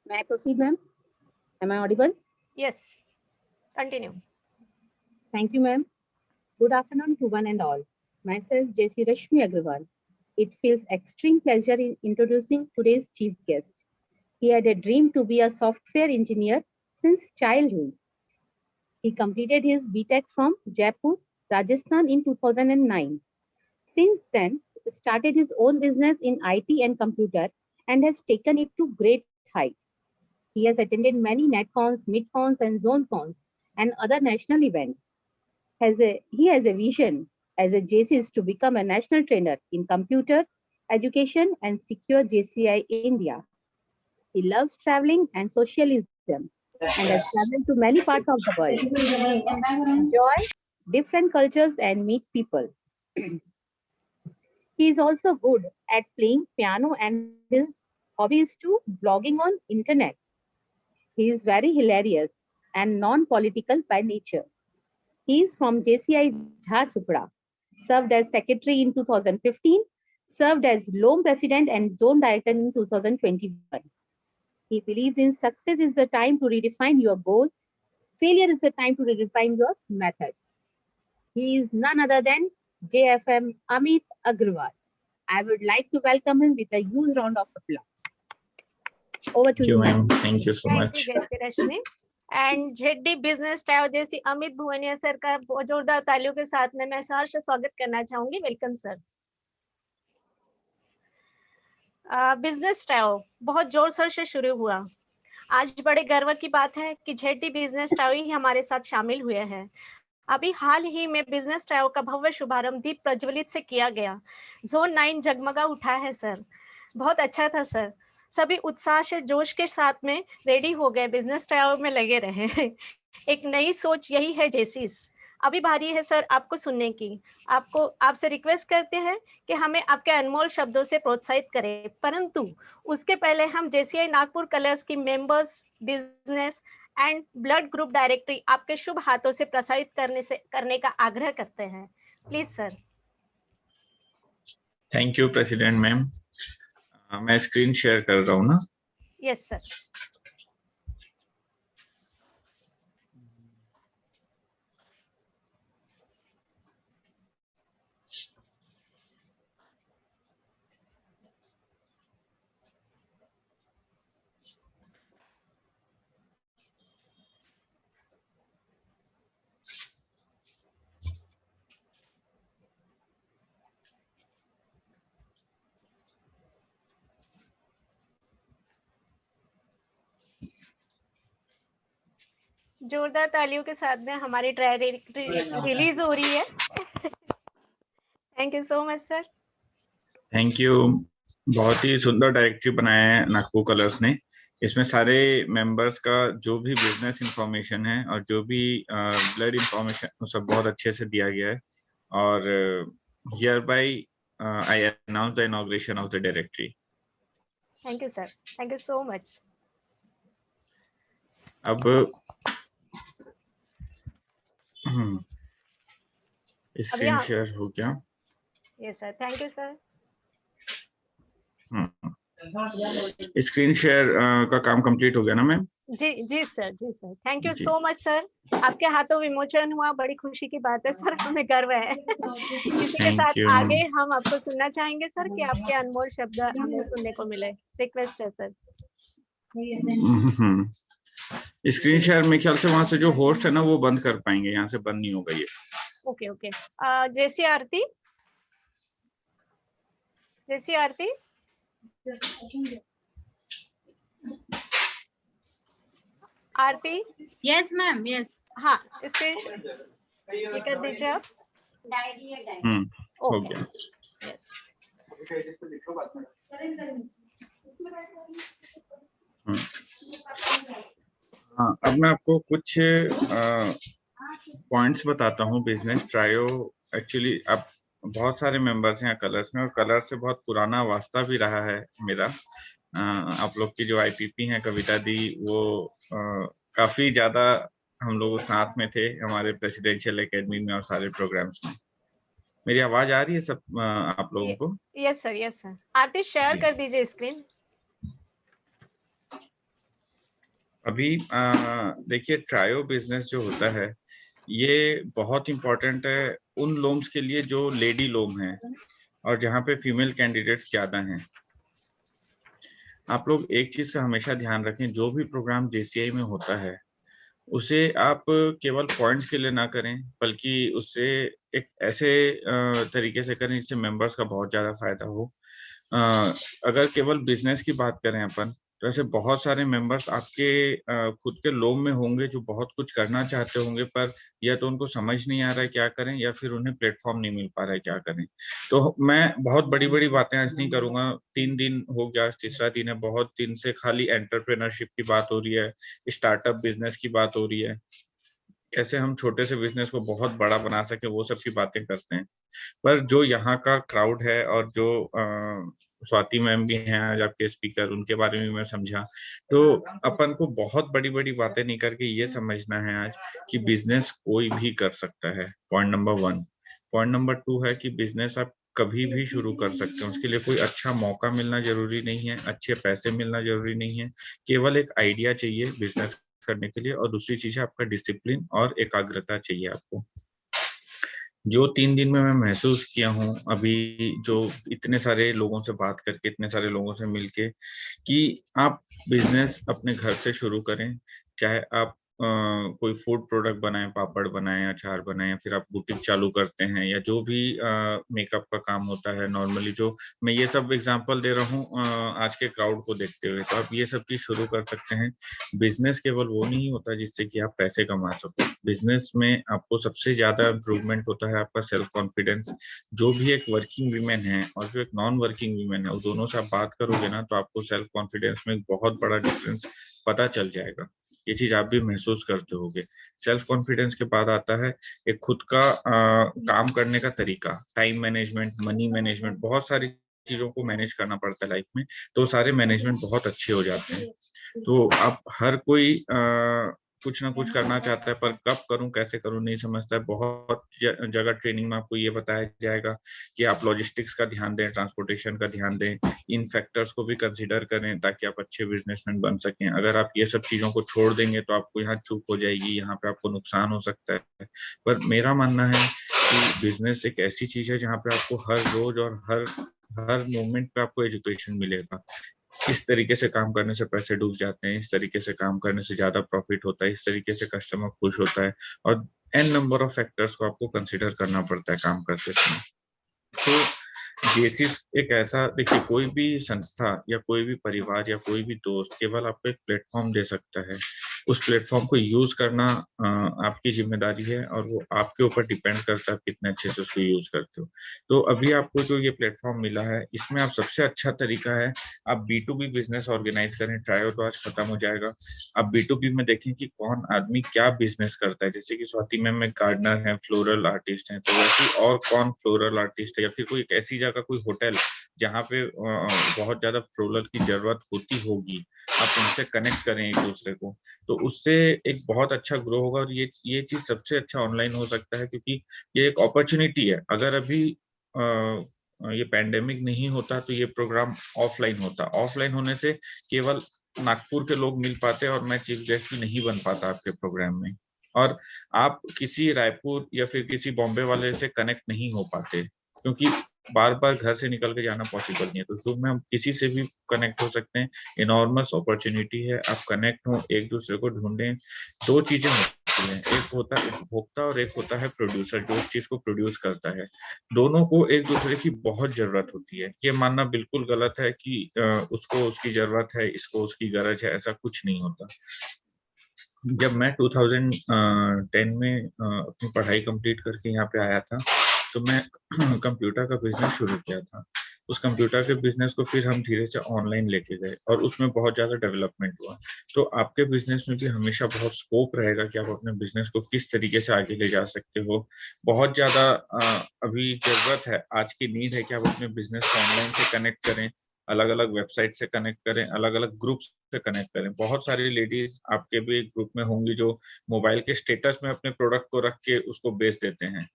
May I proceed, ma'am? Am I audible? Yes, continue. Thank you, ma'am. Good afternoon to one and all. Myself, JC Rashmi Agrawal. It feels extreme pleasure in introducing today's chief guest. He had a dream to be a software engineer since childhood. He completed his BTech from Jaipur, Rajasthan in 2009. Since then, started his own business in IT and computer and has taken it to great heights. He has attended many NetCons, MidCons, and ZoneCons and other national events. He has a vision as a JCS to become a national trainer in computer, education, and secure JCI India. He loves traveling and socialism and has traveled to many parts of the world. Enjoy different cultures and meet people. He is also good at playing piano and his hobby is to blogging on internet. He is very hilarious and non-political by nature. He is from JCI Jharsuguda, served as secretary in 2015, served as LOM president and zone director in 2021. He believes in success is the time to redefine your goals. Failure is the time to redefine your methods. He is none other than JFM Amit Agrawal. I would like to welcome him with a huge round of applause. Over to you, ma'am. Thank you so much. Thank you, Rashmi. And ZD business टायो जैसी Amit भुवनिया sir का जोरदार तालियों के साथ में मैं सहर्ष स्वागत करना चाहूंगी। Welcome sir. बिजनेस टायो बहुत जोर शोर से शुरू हुआ। आज बड़े गर्व की बात है कि ZD बिजनेस टायो ही हमारे साथ शामिल हुए हैं। अभी हाल ही में बिजनेस टायो का भव्य शुभारंभ दीप प्रज्वलित से किया गया। जोन 9 जगमगा उठा है सर, बहुत अच्छा था सर। सभी उत्साह से जोश के साथ में रेडी हो गए, बिजनेस टायो में लगे रहे। एक नई सोच यही है जेसीस। अभी बारी है सर आपको सुनने की। आपसे रिक्वेस्ट करते हैं कि हमें आपके अनमोल शब्दों से प्रोत्साहित करें, परंतु उसके पहले हम जेसीआई नागपुर कलर्स की members, business and blood group directory आपके शुभ हाथों से प्रसारित करने का आग्रह करते हैं। Please sir. Thank you president ma'am. मैं स्क्रीन शेयर कर रहा हूँ ना? Yes sir. जोरदार तालियों के साथ में हमारी डायरेक्टरी रिलीज हो रही है। Thank you so much sir. Thank you. बहुत ही सुंदर डायरेक्टरी बनाया है नागपुर कलर्स ने। इसमें सारे मेंबर्स का जो भी बिजनेस इंफॉर्मेशन है और जो भी ब्लड इंफॉर्मेशन सब बहुत अच्छे से दिया गया है। और hereby I announce the inauguration of the directory. Thank you sir, thank you so much. अब स्क्रीन शेयर हो गया? Yes sir, thank you sir. Screen share का काम कंप्लीट हो गया ना मैम? जी सर, जी sir, thank you so much sir. आपके हाथों विमोचन हुआ, बड़ी खुशी की बात है सर, हमें गर्व है। इसी के साथ आगे हम आपको सुनना चाहेंगे सर कि आपके अनमोल शब्द हमें सुनने को मिले। रिक्वेस्ट है सर। स्क्रीन शेयर मेरे ख्याल से वहां से जो होस्ट है ना वो बंद कर पाएंगे, यहाँ से बंद नहीं होगा ये। Okay okay. जैसी आरती, जैसी Aarti Aarti. Yes ma'am, yes. हाँ, स्क्रीन ये कर दीजिए आप। हो गया। यस। हाँ, अब मैं आपको कुछ पॉइंट्स बताता हूँ। बिजनेस ट्रायो एक्चुअली अब बहुत सारे मेंबर्स हैं कलर्स में, और कलर से बहुत पुराना वास्ता भी रहा है मेरा। आप लोग की जो आईपीपी हैं कविता दी, वो काफी ज्यादा हम लोग साथ में थे हमारे प्रेसिडेंशियल एकेडमी में और सारे प्रोग्राम्स में। मेरी आवाज आ रही है सब आप लोगों को? Yes sir, yes sir. Aarti share कर दीजिए स्क्रीन। अभी देखिए ट्रायो बिजनेस जो होता है ये बहुत इम्पोर्टेंट है उन लोम्स के लिए जो लेडी लोम हैं और जहाँ पे फीमेल कैंडिडेट्स ज्यादा हैं। आप लोग एक चीज का हमेशा ध्यान रखें, जो भी प्रोग्राम जेसीआई में होता है उसे आप केवल पॉइंट्स के लिए ना करें, बल्कि उससे एक ऐसे तरीके से करें जिससे मेंबर्स का बहुत ज्यादा फायदा हो। अ, अगर केवल बिजनेस की बात करें अपन, तो ऐसे बहुत सारे मेंबर्स आपके खुद के लोम में होंगे जो बहुत कुछ करना चाहते होंगे, पर या तो उनको समझ नहीं आ रहा है क्या करें, या फिर उन्हें प्लेटफॉर्म नहीं मिल पा रहा है क्या करें। तो मैं बहुत बड़ी-बड़ी बातें आज नहीं करूँगा, 3 दिन हो गया, आज तीसरा दिन है, बहुत दिन से खाली एंटरप्रेन्योरशिप की बात हो रही है, स्टार्टअप बिजनेस की बात हो रही है, कैसे हम छोटे से बिजनेस को बहुत बड़ा बना सकें, वो सब की बातें करते हैं। पर जो यहाँ का क्राउड है और जो स्वाति मैम भी हैं आज आपके स्पीकर, उनके बारे में मैं समझा, तो अपन को बहुत बड़ी-बड़ी बातें नहीं करके ये समझना है आज कि बिजनेस कोई भी कर सकता है, पॉइंट नंबर 1। पॉइंट नंबर 2 है कि बिजनेस आप कभी भी शुरू कर सकते हैं, उसके लिए कोई अच्छा मौका मिलना ज़रूरी नहीं है, अच्छे पैसे मिलना ज़रूरी नहीं है, केवल एक आइडिया चाहिए बिजनेस करने के लिए, और दूसरी चीज़ है आपका डिसिप्लिन और एकाग्रता चाहिए आपको। जो 3 दिन में मैं महसूस किया हूँ, अभी जो इतने सारे लोगों से बात करके, इतने सारे लोगों से मिलके, कि आप बिज़नेस अपने घर से शुरू करें, चाहे आप कोई फूड प्रोडक्ट बनाएँ, पापड़ बनाएँ, अचार बनाएँ, या फिर आप बुटीक चालू करते हैं, या जो भी मेकअप का काम होता है नॉर्मली, जो मैं ये सब एग्ज़ाम्पल दे रहा हूँ आज के क्राउड को देखते हुए, तो आप ये सब चीज़ शुरू कर सकते हैं। बिज़नेस केवल वो नहीं होता जिससे कि आप पैसे कमा सको। बिज़नेस में आपको सबसे ज़्यादा इम्प्रूवमेंट होता है आपका सेल्फ कॉन्फिडेंस। जो भी एक वर्किंग वुमन है और जो एक नॉन वर्किंग वुमन है, वो दोनों से आप बात करोगे ना, तो आपको सेल्फ कॉन्फिडेंस में एक बहुत बड़ा डिफरेंस पता चल जाएगा। ये चीज़ आप भी महसूस करते होंगे। सेल्फ कॉन्फिडेंस के बाद आता है एक खुद का काम करने का तरीका, टाइम मैनेजमेंट, मनी मैनेजमेंट, बहुत सारी चीज़ों को मैनेज करना पड़ता है लाइफ में, तो सारे मैनेजमेंट बहुत अच्छे हो जाते हैं। तो आप हर कोई कुछ ना कुछ करना चाहता है, पर कब करूँ, कैसे करूँ नहीं समझता है। बहुत जगह ट्रेनिंग में आपको ये बताया जाएगा कि आप लॉजिस्टिक्स का ध्यान दें, ट्रांसपोर्टेशन का ध्यान दें, इन फैक्टर्स को भी कंसीडर करें ताकि आप अच्छे बिजनेसमैन बन सकें। अगर आप ये सब चीज़ों को छोड़ देंगे तो आपको यहाँ चूक हो जाएगी, यहाँ पे आपको नुकसान हो सकता है। पर मेरा मानना है कि बिजनेस एक ऐसी चीज़ है जहाँ पे आपको हर रोज़ और हर मोमेंट पे आपको एजुकेशन मिलेगा। इस तरीके से काम करने से पैसे डूब जाते हैं, इस तरीके से काम करने से ज़्यादा प्रॉफिट होता है, इस तरीके से कस्टमर खुश होता है, और एन नंबर ऑफ फैक्टर्स को आपको कंसीडर करना पड़ता है काम करते समय। तो बेसिस एक ऐसा, देखिए कोई भी संस्था या कोई भी परिवार या कोई भी दोस्त केवल आपको एक प्लेटफॉर्म दे सकता है। उस प्लेटफॉर्म को यूज करना आपकी जिम्मेदारी है, और वो आपके ऊपर डिपेंड करता है आप कितने अच्छे से उसको यूज करते हो। तो अभी आपको जो ये प्लेटफॉर्म मिला है, इसमें आप सबसे अच्छा तरीका है आप B2B बिजनेस ऑर्गेनाइज करें। ट्रायो तो आज खत्म हो जाएगा। आप B2B में देखें कि कौन आदमी क्या बिजनेस करता है। जैसे कि स्वाति मैम एक गार्डनर है, फ्लोरल आर्टिस्ट है, तो वैसे ही और कौन फ्लोरल आर्टिस्ट है, या फिर कोई एक ऐसी जगह, कोई होटल जहाँ पे बहुत ज्यादा फ्लोरल की जरूरत होती होगी, आप उनसे कनेक्ट करें एक दूसरे को, तो उससे एक बहुत अच्छा ग्रो होगा। और ये चीज सबसे अच्छा ऑनलाइन हो सकता है, क्योंकि ये एक अपॉर्चुनिटी है। अगर अभी ये पैंडेमिक नहीं होता तो ये प्रोग्राम ऑफलाइन होता। ऑफलाइन होने से केवल नागपुर के लोग मिल पाते और मैं चीफ गेस्ट भी नहीं बन पाता आपके प्रोग्राम में, और आप किसी रायपुर या फिर किसी बॉम्बे वाले से कनेक्ट नहीं हो पाते, क्योंकि बार बार घर से निकल के जाना पॉसिबल नहीं है। तो जूम में हम किसी से भी कनेक्ट हो सकते हैं। इनॉर्मस अपॉर्चुनिटी है, आप कनेक्ट हो, एक दूसरे को ढूंढें। दो चीजें होती हैं, एक होता है उपभोक्ता और एक होता है प्रोड्यूसर, जो उस चीज को प्रोड्यूस करता है। दोनों को एक दूसरे की बहुत जरूरत होती है। ये मानना बिल्कुल गलत है कि उसको उसकी जरूरत है, इसको उसकी गरज है, ऐसा कुछ नहीं होता। जब मैं 2010 में अपनी पढ़ाई कंप्लीट करके यहाँ पे आया था, तो मैं कंप्यूटर का बिजनेस शुरू किया था। उस कंप्यूटर के बिजनेस को फिर हम धीरे से ऑनलाइन लेके गए, और उसमें बहुत ज़्यादा डेवलपमेंट हुआ। तो आपके बिजनेस में भी हमेशा बहुत स्कोप रहेगा कि आप अपने बिजनेस को किस तरीके से आगे ले जा सकते हो। बहुत ज़्यादा अभी ज़रूरत है, आज की नीड है कि आप अपने बिजनेस को ऑनलाइन से कनेक्ट करें, अलग-अलग वेबसाइट से कनेक्ट करें, अलग-अलग ग्रुप से कनेक्ट करें। बहुत सारी लेडीज आपके भी ग्रुप में होंगी जो मोबाइल के स्टेटस में अपने प्रोडक्ट को रख के उसको बेच देते हैं।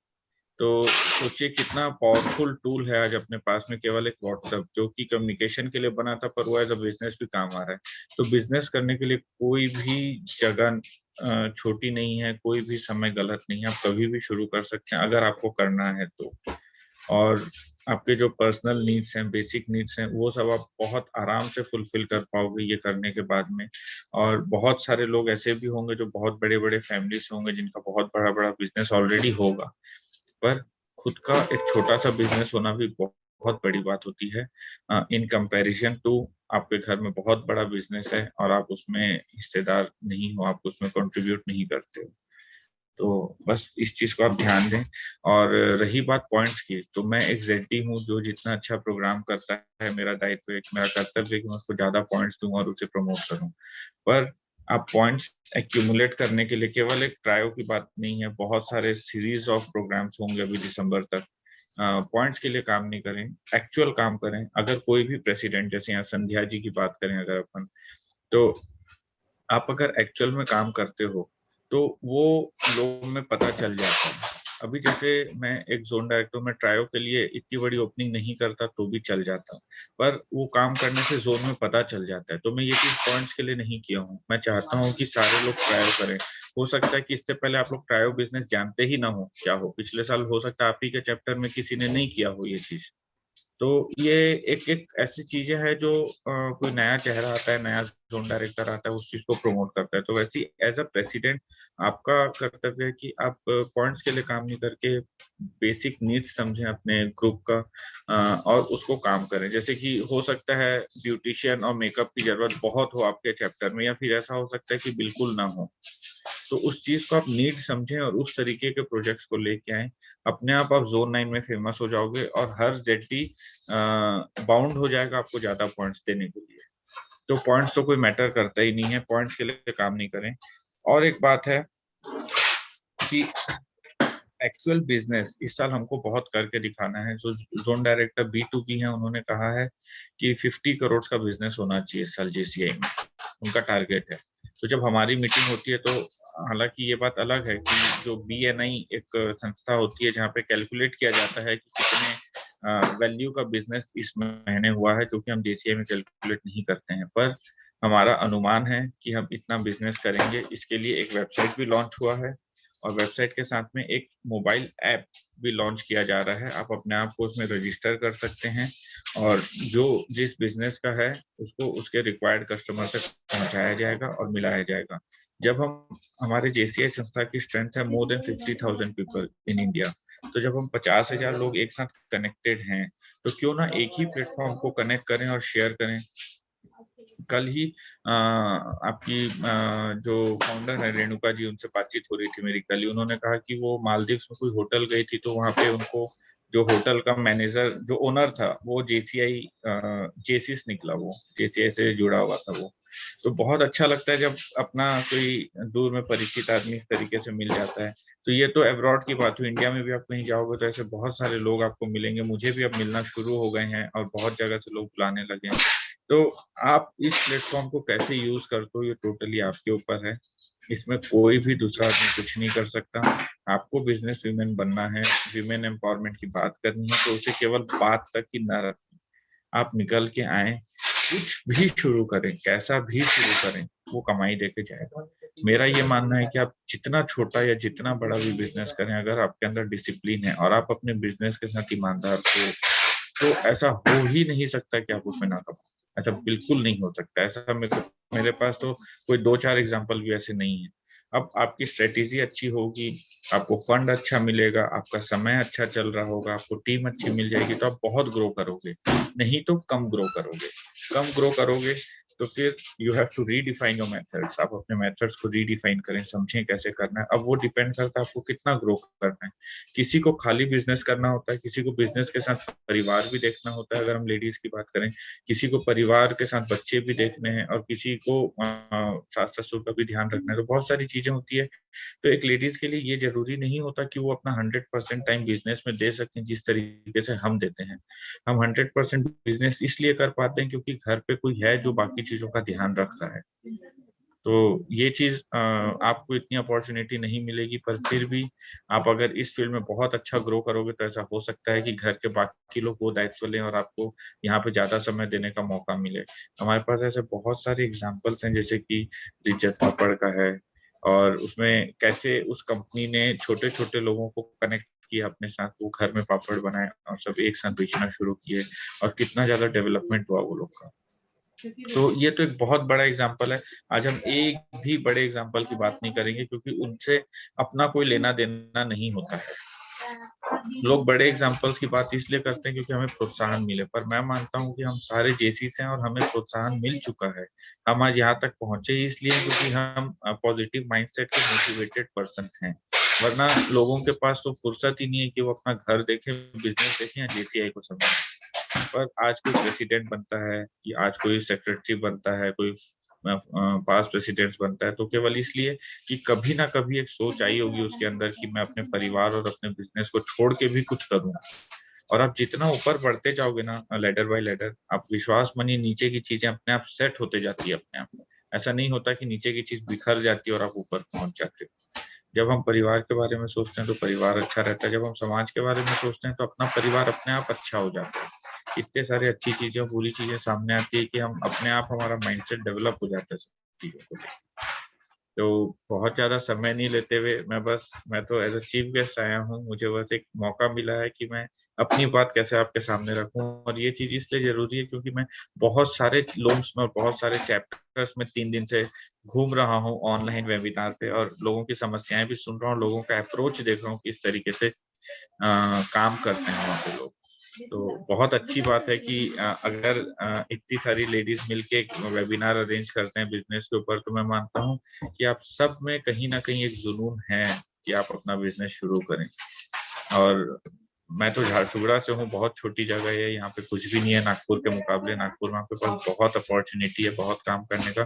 तो सोचिए कितना पावरफुल टूल है आज अपने पास में, केवल एक व्हाट्सएप, जो कि कम्युनिकेशन के लिए बना था पर वो एज अ बिजनेस भी काम आ रहा है। तो बिजनेस करने के लिए कोई भी जगह छोटी नहीं है, कोई भी समय गलत नहीं है, आप कभी भी शुरू कर सकते हैं अगर आपको करना है तो। और आपके जो पर्सनल नीड्स हैं, बेसिक नीड्स हैं, वो सब आप बहुत आराम से फुलफिल कर पाओगे ये करने के बाद में। और बहुत सारे लोग ऐसे भी होंगे जो बहुत बड़े-बड़े फैमिली से होंगे, जिनका बहुत बड़ा-बड़ा बिज़नेस ऑलरेडी होगा। पर खुद का एक छोटा-सा बिज़नेस होना भी बहुत बड़ी बात होती है इन कंपैरिज़न टू आपके घर में बहुत बड़ा बिज़नेस है और आप उसमें हिस्सेदार नहीं हो, आप उसमें कंट्रीब्यूट नहीं करते हो। तो बस इस चीज़ को आप ध्यान दें। और रही बात पॉइंट्स की, तो मैं एक ज़ेडी हूँ जो जितना अच्छा प्रोग्राम करता है, मेरा दायित्व है, मेरा कर्तव्य है कि मैं उसको ज़्यादा पॉइंट्स दूँ और उसे प्रमोट करूँ। पर आप पॉइंट्स एक्यूमुलेट करने के लिए केवल एक ट्रायो की बात नहीं है, बहुत सारे सीरीज़ ऑफ प्रोग्राम्स होंगे अभी दिसंबर तक। पॉइंट्स के लिए काम नहीं करें, एक्चुअल काम करें। अगर कोई भी प्रेसिडेंट, जैसे यहाँ संध्या जी की बात करें अगर अपन, तो आप अगर एक्चुअल में काम करते हो, तो वो लोगों में पता चल जाता है। अभी जैसे मैं एक ज़ोन डायरेक्टर, मैं ट्रायो के लिए इतनी बड़ी ओपनिंग नहीं करता तो भी चल जाता, पर वो काम करने से ज़ोन में पता चल जाता है। तो मैं ये चीज़ पॉइंट्स के लिए नहीं किया हूँ। मैं चाहता हूँ कि सारे लोग ट्रायो करें। हो सकता है कि इससे पहले आप लोग ट्रायो बिज़नेस जानते ही ना हो क्या हो। पिछले साल हो सकता है आप ही के चैप्टर में किसी ने नहीं किया हो ये चीज़। तो ये एक ऐसी चीज़ें हैं जो कोई नया चेहरा आता है, नया ज़ोन डायरेक्टर आता है, उस चीज़ को प्रमोट करता है। तो वैसे ही एज़ अ प्रेसिडेंट आपका कर्तव्य है कि आप पॉइंट्स के लिए काम नहीं करके बेसिक नीड्स समझें अपने ग्रुप का और उसको काम करें। जैसे कि हो सकता है ब्यूटीशियन और मेकअप की ज़रूरत बहुत हो आपके चैप्टर में, या फिर ऐसा हो सकता है कि बिल्कुल ना हो। तो उस चीज़ को आप नीड समझें और उस तरीके के प्रोजेक्ट्स को लेके आएँ। अपने आप ज़ोन 9 में फेमस हो जाओगे और हर ज़ेडडी बाउंड हो जाएगा आपको ज़्यादा पॉइंट्स देने के लिए। तो पॉइंट्स तो कोई मैटर करता ही नहीं है, पॉइंट्स के लिए काम नहीं करें। और एक बात है कि एक्चुअल बिज़नेस इस साल हमको बहुत करके दिखाना है। जो ज़ोन डायरेक्टर B2B हैं, उन्होंने कहा है कि 50 करोड़ का बिज़नेस होना चाहिए इस साल JCI में, उनका टारगेट है। तो जब हमारी मीटिंग होती है तो हालाँकि ये बात अलग है कि जो BNI एक संस्था होती है जहाँ पे कैलकुलेट किया जाता है कि कितने वैल्यू का बिज़नेस इस महीने हुआ है, जो कि हम JCI में कैलकुलेट नहीं करते हैं। पर हमारा अनुमान है कि हम इतना बिज़नेस करेंगे। इसके लिए एक वेबसाइट भी लॉन्च हुआ है और वेबसाइट के साथ में एक मोबाइल ऐप भी लॉन्च किया जा रहा है। आप अपने आप को उसमें रजिस्टर कर सकते हैं और जो जिस बिज़नेस का है उसको उसके रिक्वायर्ड कस्टमर तक पहुँचाया जाएगा और मिलाया जाएगा। जब हम हमारे JCI संस्था की स्ट्रेंथ है more than 50,000 people in India. तो जब हम 50,000 लोग एक साथ कनेक्टेड हैं, तो क्यों ना एक ही प्लेटफ़ॉर्म को कनेक्ट करें और शेयर करें। कल ही आपकी जो फाउंडर है रेणुका जी, उनसे बातचीत हो रही थी मेरी कल ही। उन्होंने कहा कि वो मालदीव्स में कोई होटल गई थी, तो वहाँ पे उनको जो होटल का मैनेजर, जो ओनर था, वो JCI जेसिस निकला, वो JCI से जुड़ा हुआ था वो। तो बहुत अच्छा लगता है जब अपना कोई दूर में परिचित आदमी इस तरीके से मिल जाता है। तो ये तो अब्रॉड की बात हुई, इंडिया में भी आप कहीं जाओगे तो ऐसे बहुत सारे लोग आपको मिलेंगे। मुझे भी अब मिलना शुरू हो गए हैं और बहुत जगह से लोग बुलाने लगे हैं। तो आप इस प्लेटफ़ॉर्म को कैसे यूज़ करते हो, ये टोटली आपके ऊपर है। इसमें कोई भी दूसरा आदमी कुछ नहीं कर सकता। आपको बिज़नेस वुमन बनना है, वुमेन एम्पावरमेंट की बात करनी है, तो उसे केवल बात तक ही ना रखें। आप निकल के आएँ, कुछ भी शुरू करें, कैसा भी शुरू करें, वो कमाई देके जाएगा। मेरा ये मानना है कि आप जितना छोटा या जितना बड़ा भी बिज़नेस करें, अगर आपके अंदर डिसिप्लिन है और आप अपने बिज़नेस के साथ ईमानदार हो, तो ऐसा हो ही नहीं सकता कि आप उसमें ना कमाओ। ऐसा बिल्कुल नहीं हो सकता। ऐसा मेरे पास तो कोई 2-4 एग्ज़ाम्पल भी ऐसे नहीं हैं। अब आपकी स्ट्रैटेजी अच्छी होगी, आपको फंड अच्छा मिलेगा, आपका समय अच्छा चल रहा होगा, आपको टीम अच्छी मिल जाएगी, तो आप बहुत ग्रो करोगे। नहीं तो कम ग्रो करोगे। कम ग्रो करोगे तो फिर you have to redefine your methods. आप अपने मेथड्स को रीडिफाइन करें, समझें कैसे करना है। अब वो डिपेंड करता है आपको कितना ग्रो करना है। किसी को खाली बिज़नेस करना होता है, किसी को बिज़नेस के साथ परिवार भी देखना होता है, अगर हम लेडीज़ की बात करें। किसी को परिवार के साथ बच्चे भी देखने हैं और किसी को सास-ससुर का भी ध्यान रखना है, तो बहुत सारी चीज़ें होती है। तो एक लेडीज़ के लिए ये ज़रूरी नहीं होता कि वो अपना 100% टाइम बिज़नेस में दे सकें, जिस तरीके से हम देते हैं। हम 100% बिज़नेस इसलिए कर पाते हैं क्योंकि घर पे कोई है जो बाकी चीज़ों का ध्यान रख रहा है। तो ये चीज आपको इतनी अपॉर्चुनिटी नहीं मिलेगी, पर फिर भी आप अगर इस फील्ड में बहुत अच्छा ग्रो करोगे तो ऐसा हो सकता है कि घर के बाकी लोग वो दायित्व लें और आपको यहाँ पे ज्यादा समय देने का मौका मिले। हमारे पास ऐसे बहुत सारे एग्जाम्पल्स हैं, जैसे कि लिज्जत पापड़ का है, और उसमें कैसे उस कंपनी ने छोटे छोटे लोगों को कनेक्ट किया अपने साथ, वो घर में पापड़ बनाए और सब एक साथ बेचना शुरू किए, और कितना ज्यादा डेवलपमेंट हुआ वो लोग का। तो ये तो एक बहुत बड़ा एग्जाम्पल है। आज हम एक भी बड़े एग्जाम्पल की बात नहीं करेंगे, क्योंकि उनसे अपना कोई लेना देना नहीं होता है। लोग बड़े एग्जाम्पल्स की बात इसलिए करते हैं क्योंकि हमें प्रोत्साहन मिले, पर मैं मानता हूँ कि हम सारे जेसीस हैं और हमें प्रोत्साहन मिल चुका है। हम आज यहाँ तक पहुंचे ही इसलिए क्योंकि हम पॉजिटिव माइंडसेट के मोटिवेटेड पर्सन हैं, वरना लोगों के पास तो फुर्सत ही नहीं है कि वो अपना घर देखें, बिजनेस देखें या जेसीआई को समझें। पर आज कोई प्रेसिडेंट बनता है या आज कोई सेक्रेटरी बनता है, कोई पास प्रेसिडेंट बनता है, तो केवल इसलिए कि कभी ना कभी एक सोच आई होगी उसके अंदर कि मैं अपने परिवार और अपने बिजनेस को छोड़ के भी कुछ करूँ। और आप जितना ऊपर बढ़ते जाओगे ना, लेडर बाय लेडर, आप विश्वास मानिए नीचे की चीजें अपने आप सेट होते जाती है अपने आप। ऐसा नहीं होता कि नीचे की चीज बिखर जाती है और आप ऊपर पहुंच जाते हो। जब हम परिवार के बारे में सोचते हैं तो परिवार अच्छा रहता है, जब हम समाज के बारे में सोचते हैं तो अपना परिवार अपने आप अच्छा हो जाता है। इतने सारी अच्छी चीजें, बुरी चीजें सामने आती है कि हम अपने आप, हमारा माइंडसेट डेवलप हो जाता है सब चीजों को। तो बहुत ज्यादा समय नहीं लेते हुए मैं तो एज अ चीफ गेस्ट आया हूँ, मुझे बस एक मौका मिला है कि मैं अपनी बात कैसे आपके सामने रखूं। और ये चीज इसलिए जरूरी है क्योंकि मैं बहुत सारे लूम्स में और बहुत सारे चैप्टर्स में 3 दिन से घूम रहा हूँ ऑनलाइन वेबिनार पे, और लोगों की समस्याएं भी सुन रहा हूँ, लोगों का अप्रोच देख रहा हूँ किस तरीके से काम करते हैं वहाँ पे लोग। तो बहुत अच्छी बात है कि अगर इतनी सारी लेडीज मिलके एक वेबिनार अरेंज करते हैं बिजनेस के ऊपर, तो मैं मानता हूँ कि आप सब में कहीं ना कहीं एक जुनून है कि आप अपना बिजनेस शुरू करें। और मैं तो झारसुगड़ा से हूँ, बहुत छोटी जगह है, यहाँ पे कुछ भी नहीं है नागपुर के मुकाबले। नागपुर में आपके पास बहुत अपॉर्चुनिटी है, बहुत काम करने का।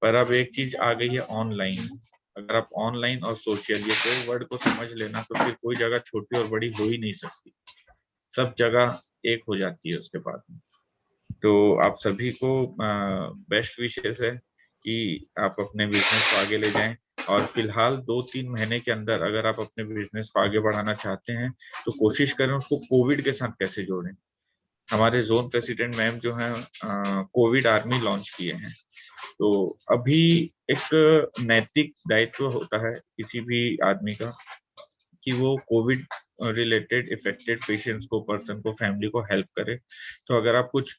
पर अब एक चीज आ गई है, ऑनलाइन। अगर आप ऑनलाइन और सोशल, ये दो वर्ड को समझ लेना, तो फिर कोई जगह छोटी और बड़ी हो ही नहीं सकती, सब जगह एक हो जाती है उसके बाद में। तो आप सभी को बेस्ट विशेष है कि आप अपने बिजनेस को आगे ले जाएं। और फिलहाल 2-3 महीने के अंदर अगर आप अपने बिजनेस को आगे बढ़ाना चाहते हैं तो कोशिश करें उसको कोविड के साथ कैसे जोड़ें। हमारे जोन प्रेसिडेंट मैम जो हैं कोविड आर्मी लॉन्च किए हैं। तो अभी एक नैतिक दायित्व होता है किसी भी आदमी का कि वो कोविड रिलेटेड इफेक्टेड पेशेंट्स को, पर्सन को, फैमिली को हेल्प करे। तो अगर आप कुछ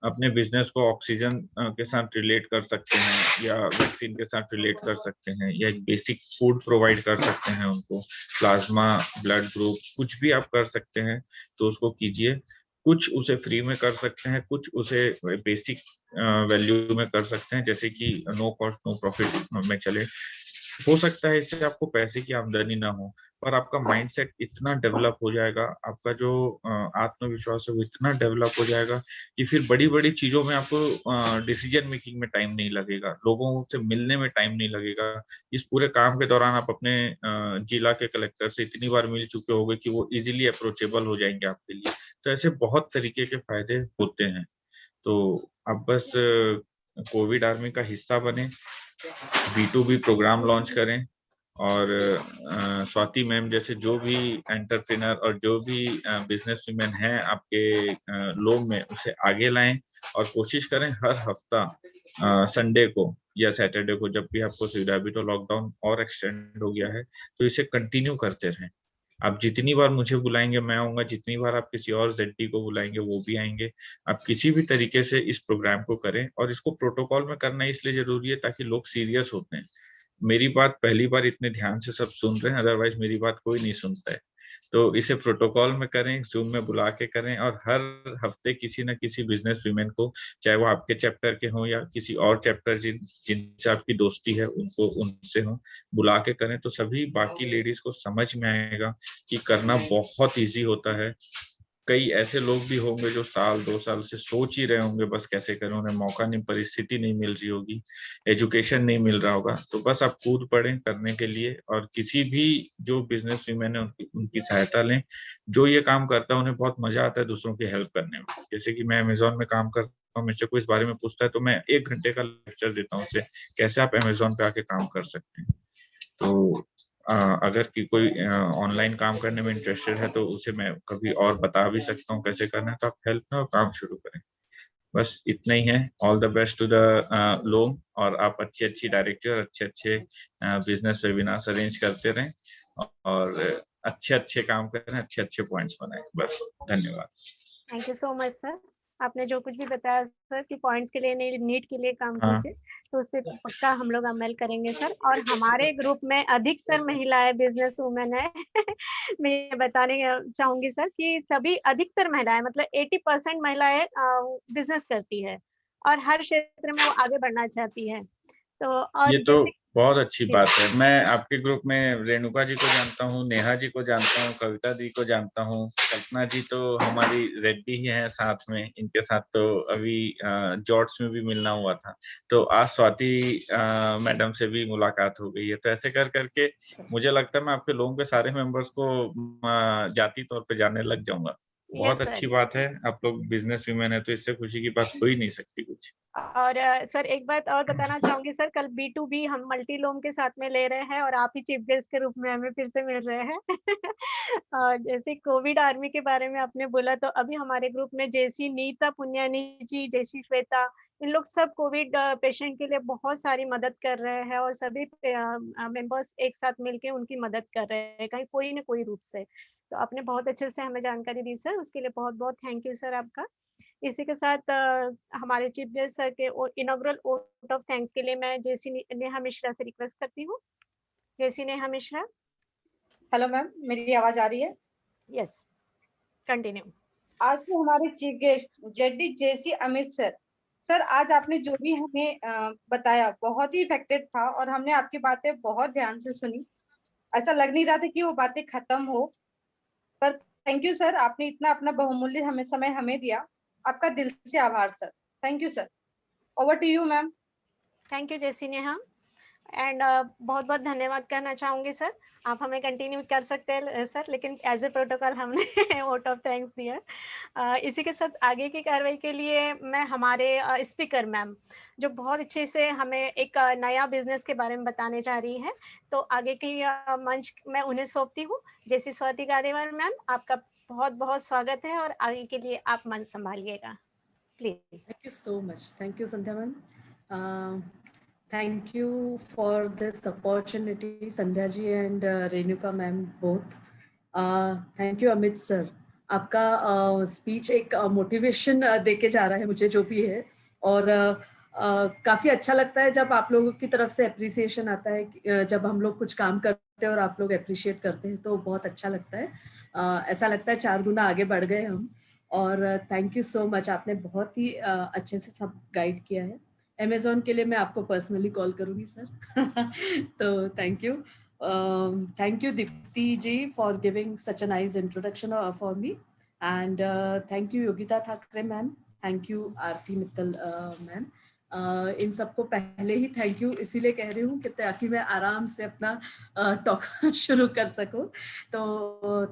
अपने बिजनेस को ऑक्सीजन के साथ रिलेट कर सकते हैं, या वैक्सीन के साथ रिलेट कर सकते हैं, या एक बेसिक फूड प्रोवाइड कर सकते हैं उनको, प्लाज्मा, ब्लड ग्रुप, कुछ भी आप कर सकते हैं तो उसको कीजिए। कुछ उसे फ्री में कर सकते हैं, कुछ उसे बेसिक वैल्यू में कर सकते हैं, जैसे कि नो कॉस्ट नो प्रॉफिट में चले। हो सकता है इससे आपको पैसे की आमदनी ना हो, पर आपका माइंडसेट इतना डेवलप हो जाएगा, आपका जो आत्मविश्वास है वो इतना डेवलप हो जाएगा कि फिर बड़ी बड़ी चीजों में आपको डिसीजन मेकिंग में टाइम नहीं लगेगा, लोगों से मिलने में टाइम नहीं लगेगा। इस पूरे काम के दौरान आप अपने जिला के कलेक्टर से इतनी बार मिल चुके होंगे कि वो इजीली अप्रोचेबल हो जाएंगे आपके लिए। तो ऐसे बहुत तरीके के फायदे होते हैं। तो आप बस कोविड आर्मी का हिस्सा बने, B2B प्रोग्राम लॉन्च करें, और स्वाति मैम जैसे जो भी एंटरप्रेन्योर और जो भी बिजनेस वुमेन हैं आपके लोग में, उसे आगे लाएं। और कोशिश करें हर हफ्ता संडे को या सैटरडे को, जब भी आपको सुविधा। अभी तो लॉकडाउन और एक्सटेंड हो गया है, तो इसे कंटिन्यू करते रहें। आप जितनी बार मुझे बुलाएंगे मैं आऊंगा, जितनी बार आप किसी और ZD को बुलाएंगे वो भी आएंगे। आप किसी भी तरीके से इस प्रोग्राम को करें, और इसको प्रोटोकॉल में करना इसलिए जरूरी है ताकि लोग सीरियस होते हैं। मेरी बात पहली बार इतने ध्यान से सब सुन रहे हैं, अदरवाइज मेरी बात कोई नहीं सुनता है। तो इसे प्रोटोकॉल में करें, जूम में बुला के करें, और हर हफ्ते किसी न किसी बिजनेस वीमेन को, चाहे वो आपके चैप्टर के हों या किसी और चैप्टर जिनसे आपकी दोस्ती है, उनको उनसे हो, बुला के करें। तो सभी बाकी लेडीज को समझ में आएगा कि करना बहुत ईजी होता है। कई ऐसे लोग भी होंगे जो 1-2 साल से सोच ही रहे होंगे बस कैसे करें, उन्हें मौका नहीं, परिस्थिति नहीं मिल रही होगी, एजुकेशन नहीं मिल रहा होगा। तो बस आप कूद पड़े करने के लिए, और किसी भी जो बिजनेस वीमेन है उनकी सहायता लें। जो ये काम करता है उन्हें बहुत मजा आता है दूसरों की हेल्प करने में। जैसे कि मैं अमेजोन में काम करता और मेरे से कोई इस बारे में पूछता है तो मैं 1 घंटे का लेक्चर देता हूँ उसे, कैसे आप अमेज़न पे आके काम कर सकते हैं। तो अगर कि कोई ऑनलाइन काम करने में इंटरेस्टेड है तो उसे मैं कभी और बता भी सकता हूँ कैसे करना है, तो आप हेल्प में और काम शुरू करें। बस इतना ही है। All the best to the लोग, और आप अच्छी-अच्छी डायरेक्टरी और अच्छे-अच्छे बिज़नेस वेबिनार्स अरेंज करते रहें और अच्छे-अच्छे काम करें, अच्छे-अच्छे पॉइंट्स बनाएँ। बस, धन्यवाद। Thank you so much sir. आपने जो कुछ भी बताया सर कि पॉइंट्स के लिए नहीं, नीड के लिए काम हाँ। कीजिए, तो उस पे पक्का हम लोग अमल करेंगे सर। और हमारे ग्रुप में अधिकतर महिलाएं बिजनेस वुमेन है। मैं ये बताने चाहूंगी सर कि सभी अधिकतर महिलाएं मतलब 80% महिलाएं बिजनेस करती है और हर क्षेत्र में वो आगे बढ़ना चाहती है। तो और ये तो जैसे बहुत अच्छी बात है। मैं आपके ग्रुप में रेणुका जी को जानता हूँ, नेहा जी को जानता हूँ, कविता दी को जानता हूँ, कल्पना जी तो हमारी ज़ेडडी ही हैं साथ में, इनके साथ तो अभी जॉर्ड्स में भी मिलना हुआ था। तो आज स्वाति मैडम से भी मुलाकात हो गई है। तो ऐसे कर के मुझे लगता है मैं आपके लोगों के सारे मेंबर्स को जाती तौर पे जानने लग जाऊँगा। बहुत यस अच्छी सर। बात है, आप लोग बिज़नेस वुमेन हैं, तो इससे खुशी की बात हो ही नहीं सकती कुछ। और सर एक बात और बताना चाहूँगी सर, कल B2B हम मल्टी-लोम के साथ में ले रहे हैं और आप ही चीफ गेस्ट के रूप में हमें फिर से मिल रहे हैं। और जैसे कोविड आर्मी के बारे में आपने बोला, तो अभी हमारे ग्रुप में जैसी नीता पुन्यानी जी, जैसी श्वेता, इन लोग सब कोविड पेशेंट के लिए बहुत सारी मदद कर रहे हैं और सभी मेंबर्स एक साथ मिलके उनकी मदद कर रहे हैं, कहीं कोई न कोई रूप से। तो आपने बहुत अच्छे से हमें जानकारी दी सर, उसके लिए बहुत-बहुत थैंक यू सर आपका। इसी के साथ हमारे चीफ गेस्ट सर के इनॉग्रल वोट ऑफ थैंक्स के लिए मैं जेसी नेहा मिश्रा से रिक्वेस्ट करती हूँ। जेसी नेहा मिश्रा। हेलो मैम, मेरी आवाज आ रही है? Yes, continue. आज के हमारे चीफ गेस्ट जेडी जेसी अमित सर। सर, आज आपने जो भी हमें बताया बहुत ही इफेक्टिव था और हमने आपकी बातें बहुत ध्यान से सुनी। ऐसा लग नहीं रहा था कि वो बातें खत्म हो, पर थैंक यू सर, आपने इतना अपना बहुमूल्य हमें समय हमें दिया। आपका दिल से आभार sir. Thank you sir. Over to you ma'am. Thank you जेसी नेहा। एंड बहुत-बहुत धन्यवाद कहना चाहूँगी सर। आप हमें कंटिन्यू कर सकते हैं सर, लेकिन एज़ ए प्रोटोकॉल हमने वोट ऑफ थैंक्स दिया। इसी के साथ आगे की कार्रवाई के लिए मैं हमारे स्पीकर मैम, जो बहुत अच्छे से हमें एक नया बिज़नेस के बारे में बताने जा रही हैं, तो आगे की मंच मैं उन्हें सौंपती हूँ। जैसी स्वाति गादेवार मैम, आपका बहुत-बहुत स्वागत है और आगे के लिए आप मंच सँभालिएगा। Please. Thank you so much. Thank you, Sandhya ma'am. Thank you for this opportunity, Sandhya ji and Renuka ma'am both. Thank you, Amit sir. आपका स्पीच एक मोटिवेशन दे के जा रहा है मुझे जो भी है, और काफ़ी अच्छा लगता है जब आप लोगों की तरफ से अप्रिसिएशन आता है, जब हम लोग कुछ काम करते हैं और आप लोग अप्रिशिएट करते हैं तो बहुत अच्छा लगता है। ऐसा लगता है 4 गुना आगे बढ़ गए हम। और थैंक यू सो मच, आपने बहुत ही अच्छे से सब गाइड किया है। अमेज़न के लिए मैं आपको पर्सनली कॉल करूँगी सर। तो thank you. Thank you Dipti ji for giving such a nice introduction for me, and thank you Yogita Thakre ma'am, thank you Aarti Mittal ma'am. इन सबको पहले ही थैंक यू इसीलिए कह रही हूँ कि ताकि मैं आराम से अपना टॉक शुरू कर सकूँ। तो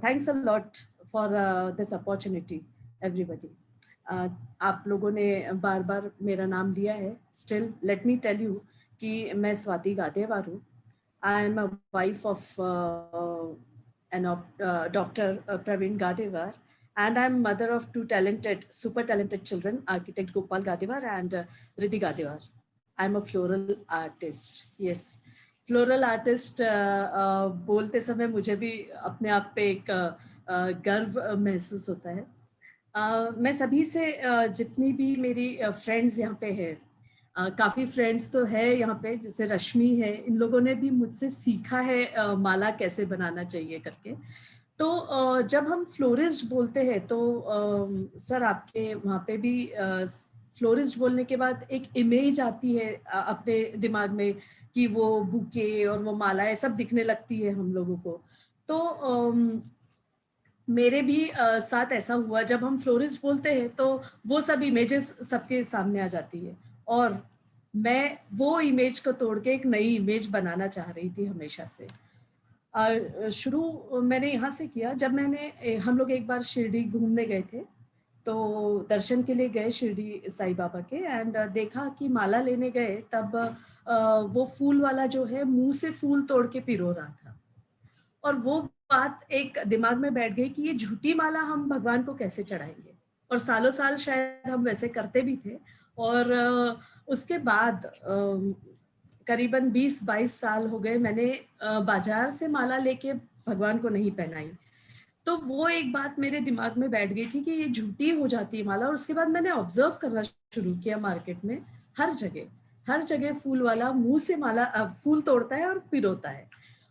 thanks a lot for this opportunity everybody. आप लोगों ने बार बार मेरा नाम लिया है, still let me tell you कि मैं स्वाति गादेवार हूँ। I am a wife of Dr. Praveen Gadevar, and I am mother of 2 talented, super talented children, architect Gopal Gadevar and Riddhi Gadevar. I am a floral artist. Yes, floral artist बोलते समय मुझे भी अपने आप पे एक गर्व महसूस होता है। मैं सभी से जितनी भी मेरी फ्रेंड्स यहाँ पे है, काफ़ी फ्रेंड्स तो है यहाँ पे, जैसे रश्मि है, इन लोगों ने भी मुझसे सीखा है माला कैसे बनाना चाहिए करके। तो जब हम फ्लोरिस्ट बोलते हैं तो सर आपके वहाँ पे भी फ्लोरिस्ट बोलने के बाद एक इमेज आती है अपने दिमाग में कि वो बुके और वो मालाएं सब दिखने लगती है हम लोगों को। तो मेरे भी साथ ऐसा हुआ, जब हम फ्लोरिस्ट बोलते हैं तो वो सब इमेजेस सबके सामने आ जाती है, और मैं वो इमेज को तोड़ के एक नई इमेज बनाना चाह रही थी हमेशा से। शुरू मैंने यहाँ से किया, जब हम लोग एक बार शिरडी घूमने गए थे, तो दर्शन के लिए गए शिरडी साईं बाबा के, एंड देखा कि माला लेने गए तब वो फूल वाला जो है मुंह से फूल तोड़ के पिरो रहा था। और वो बात एक दिमाग में बैठ गई कि ये झूठी माला हम भगवान को कैसे चढ़ाएंगे, और सालों साल शायद हम वैसे करते भी थे। और उसके बाद करीबन 20-22 साल हो गए मैंने बाजार से माला लेके भगवान को नहीं पहनाई। तो वो एक बात मेरे दिमाग में बैठ गई थी कि ये झूठी हो जाती है माला। और उसके बाद मैंने ऑब्जर्व करना शुरू किया मार्केट में, हर जगह फूल वाला मुंह से माला फूल तोड़ता है और पिरोता है।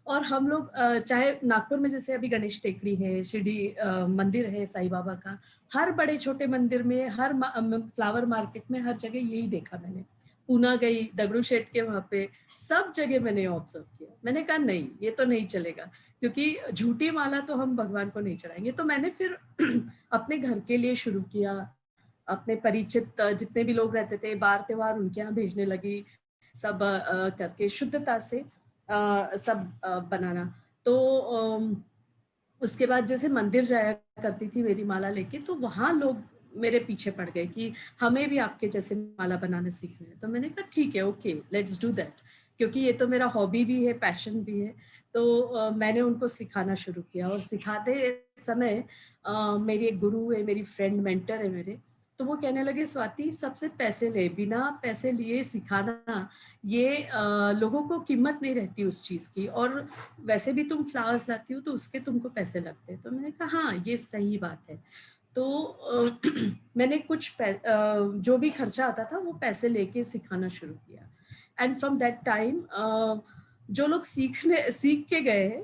और हम लोग चाहे नागपुर में जैसे अभी गणेश टेकड़ी है, शिरडी मंदिर है साईं बाबा का, हर बड़े छोटे मंदिर में, हर फ्लावर मार्केट में, हर जगह यही देखा मैंने। पूना गई, दगड़ू शेठ के वहां पे, सब जगह मैंने ऑब्जर्व किया। मैंने कहा नहीं, ये तो नहीं चलेगा, क्योंकि झूठी माला तो हम भगवान को नहीं चढ़ाएंगे। तो मैंने फिर अपने घर के लिए शुरू किया, अपने परिचित जितने भी लोग रहते थे, बार त्योहार उनके यहाँ भेजने लगी, सब करके शुद्धता से सब बनाना। तो उसके बाद जैसे मंदिर जाया करती थी मेरी माला लेके, तो वहां लोग मेरे पीछे पड़ गए कि हमें भी आपके जैसे माला बनाना सीखना है। तो मैंने कहा ठीक है, ओके, लेट्स डू दैट, क्योंकि ये तो मेरा हॉबी भी है, पैशन भी है। तो मैंने उनको सिखाना शुरू किया। और सिखाते समय मेरी एक गुरु है, मेरी फ्रेंड, मेंटर है मेरे, तो वो कहने लगे स्वाति सबसे पैसे ले, बिना पैसे लिए सिखाना, ये लोगों को कीमत नहीं रहती उस चीज की, और वैसे भी तुम फ्लावर्स लाती हो तो उसके तुमको पैसे लगते हैं। तो मैंने कहा हाँ, ये सही बात है। तो मैंने कुछ जो भी खर्चा आता था वो पैसे लेके सिखाना शुरू किया। एंड फ्रॉम दैट टाइम जो लोग सीख के गए,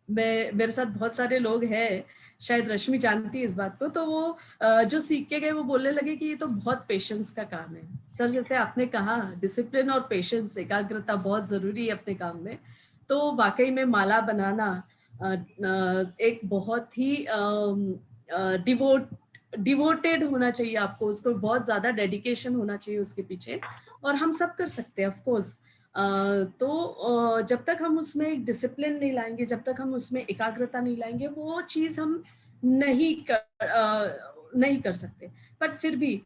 मेरे साथ बहुत सारे लोग हैं, शायद रश्मि जानती है इस बात को, तो वो जो सीख के गए वो बोलने लगे कि ये तो बहुत पेशेंस का काम है। सर जैसे आपने कहा, डिसिप्लिन और पेशेंस, एकाग्रता बहुत जरूरी है अपने काम में। तो वाकई में माला बनाना एक बहुत ही डिवोटेड होना चाहिए आपको, उसको बहुत ज्यादा डेडिकेशन होना चाहिए उसके पीछे, और हम सब कर सकते हैं ऑफ कोर्स। तो जब तक हम उसमें एक डिसिप्लिन नहीं लाएंगे, जब तक हम उसमें एकाग्रता नहीं लाएंगे, वो चीज हम नहीं कर सकते। बट फिर भी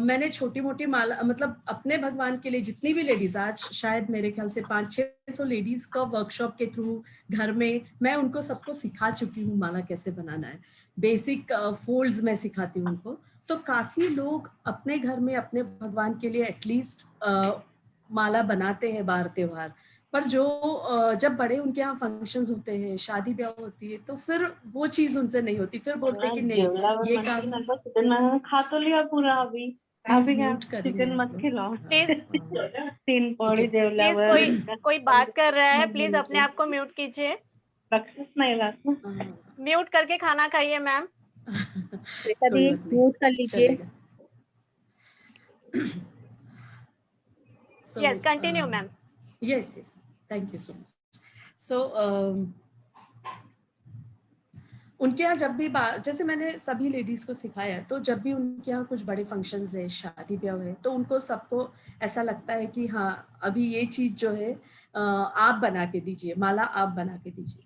मैंने छोटी मोटी माला, मतलब अपने भगवान के लिए जितनी भी लेडीज, आज शायद मेरे ख्याल से 500-600 लेडीज का वर्कशॉप के थ्रू घर में मैं उनको सबको सिखा चुकी हूँ माला कैसे बनाना है। बेसिक फोल्ड्स मैं सिखाती हूँ उनको। तो काफी लोग अपने घर में अपने भगवान के लिए एटलीस्ट माला बनाते हैं बार त्योहार पर। जो जब बड़े उनके यहाँ फंक्शंस होते हैं, शादी ब्याह होती है, तो फिर वो चीज उनसे नहीं होती। फिर बोलते हैं कि नहीं, ये काम खा तो लिया पूरा। अभी म्यूट चिकन मत खिलाओ प्लीज। तीन पौड़ी देवलावर प्लीज कोई बात कर रहा है, प्लीज अपने आप को म्यूट कीजिए। सक्सेस नहीं रहा, म्यूट करके खाना खाइए मैम। म्यूट कर लीजिए। Yes, continue ma'am. Yes, thank you so much. So उनके यहाँ जब भी जैसे मैंने सभी लेडीज को सिखाया है, तो जब भी उनके यहाँ कुछ बड़े फंक्शंस है, शादी ब्याह है, तो उनको सबको ऐसा लगता है कि हाँ अभी ये चीज जो है आप बना के दीजिए, माला आप बना के दीजिए।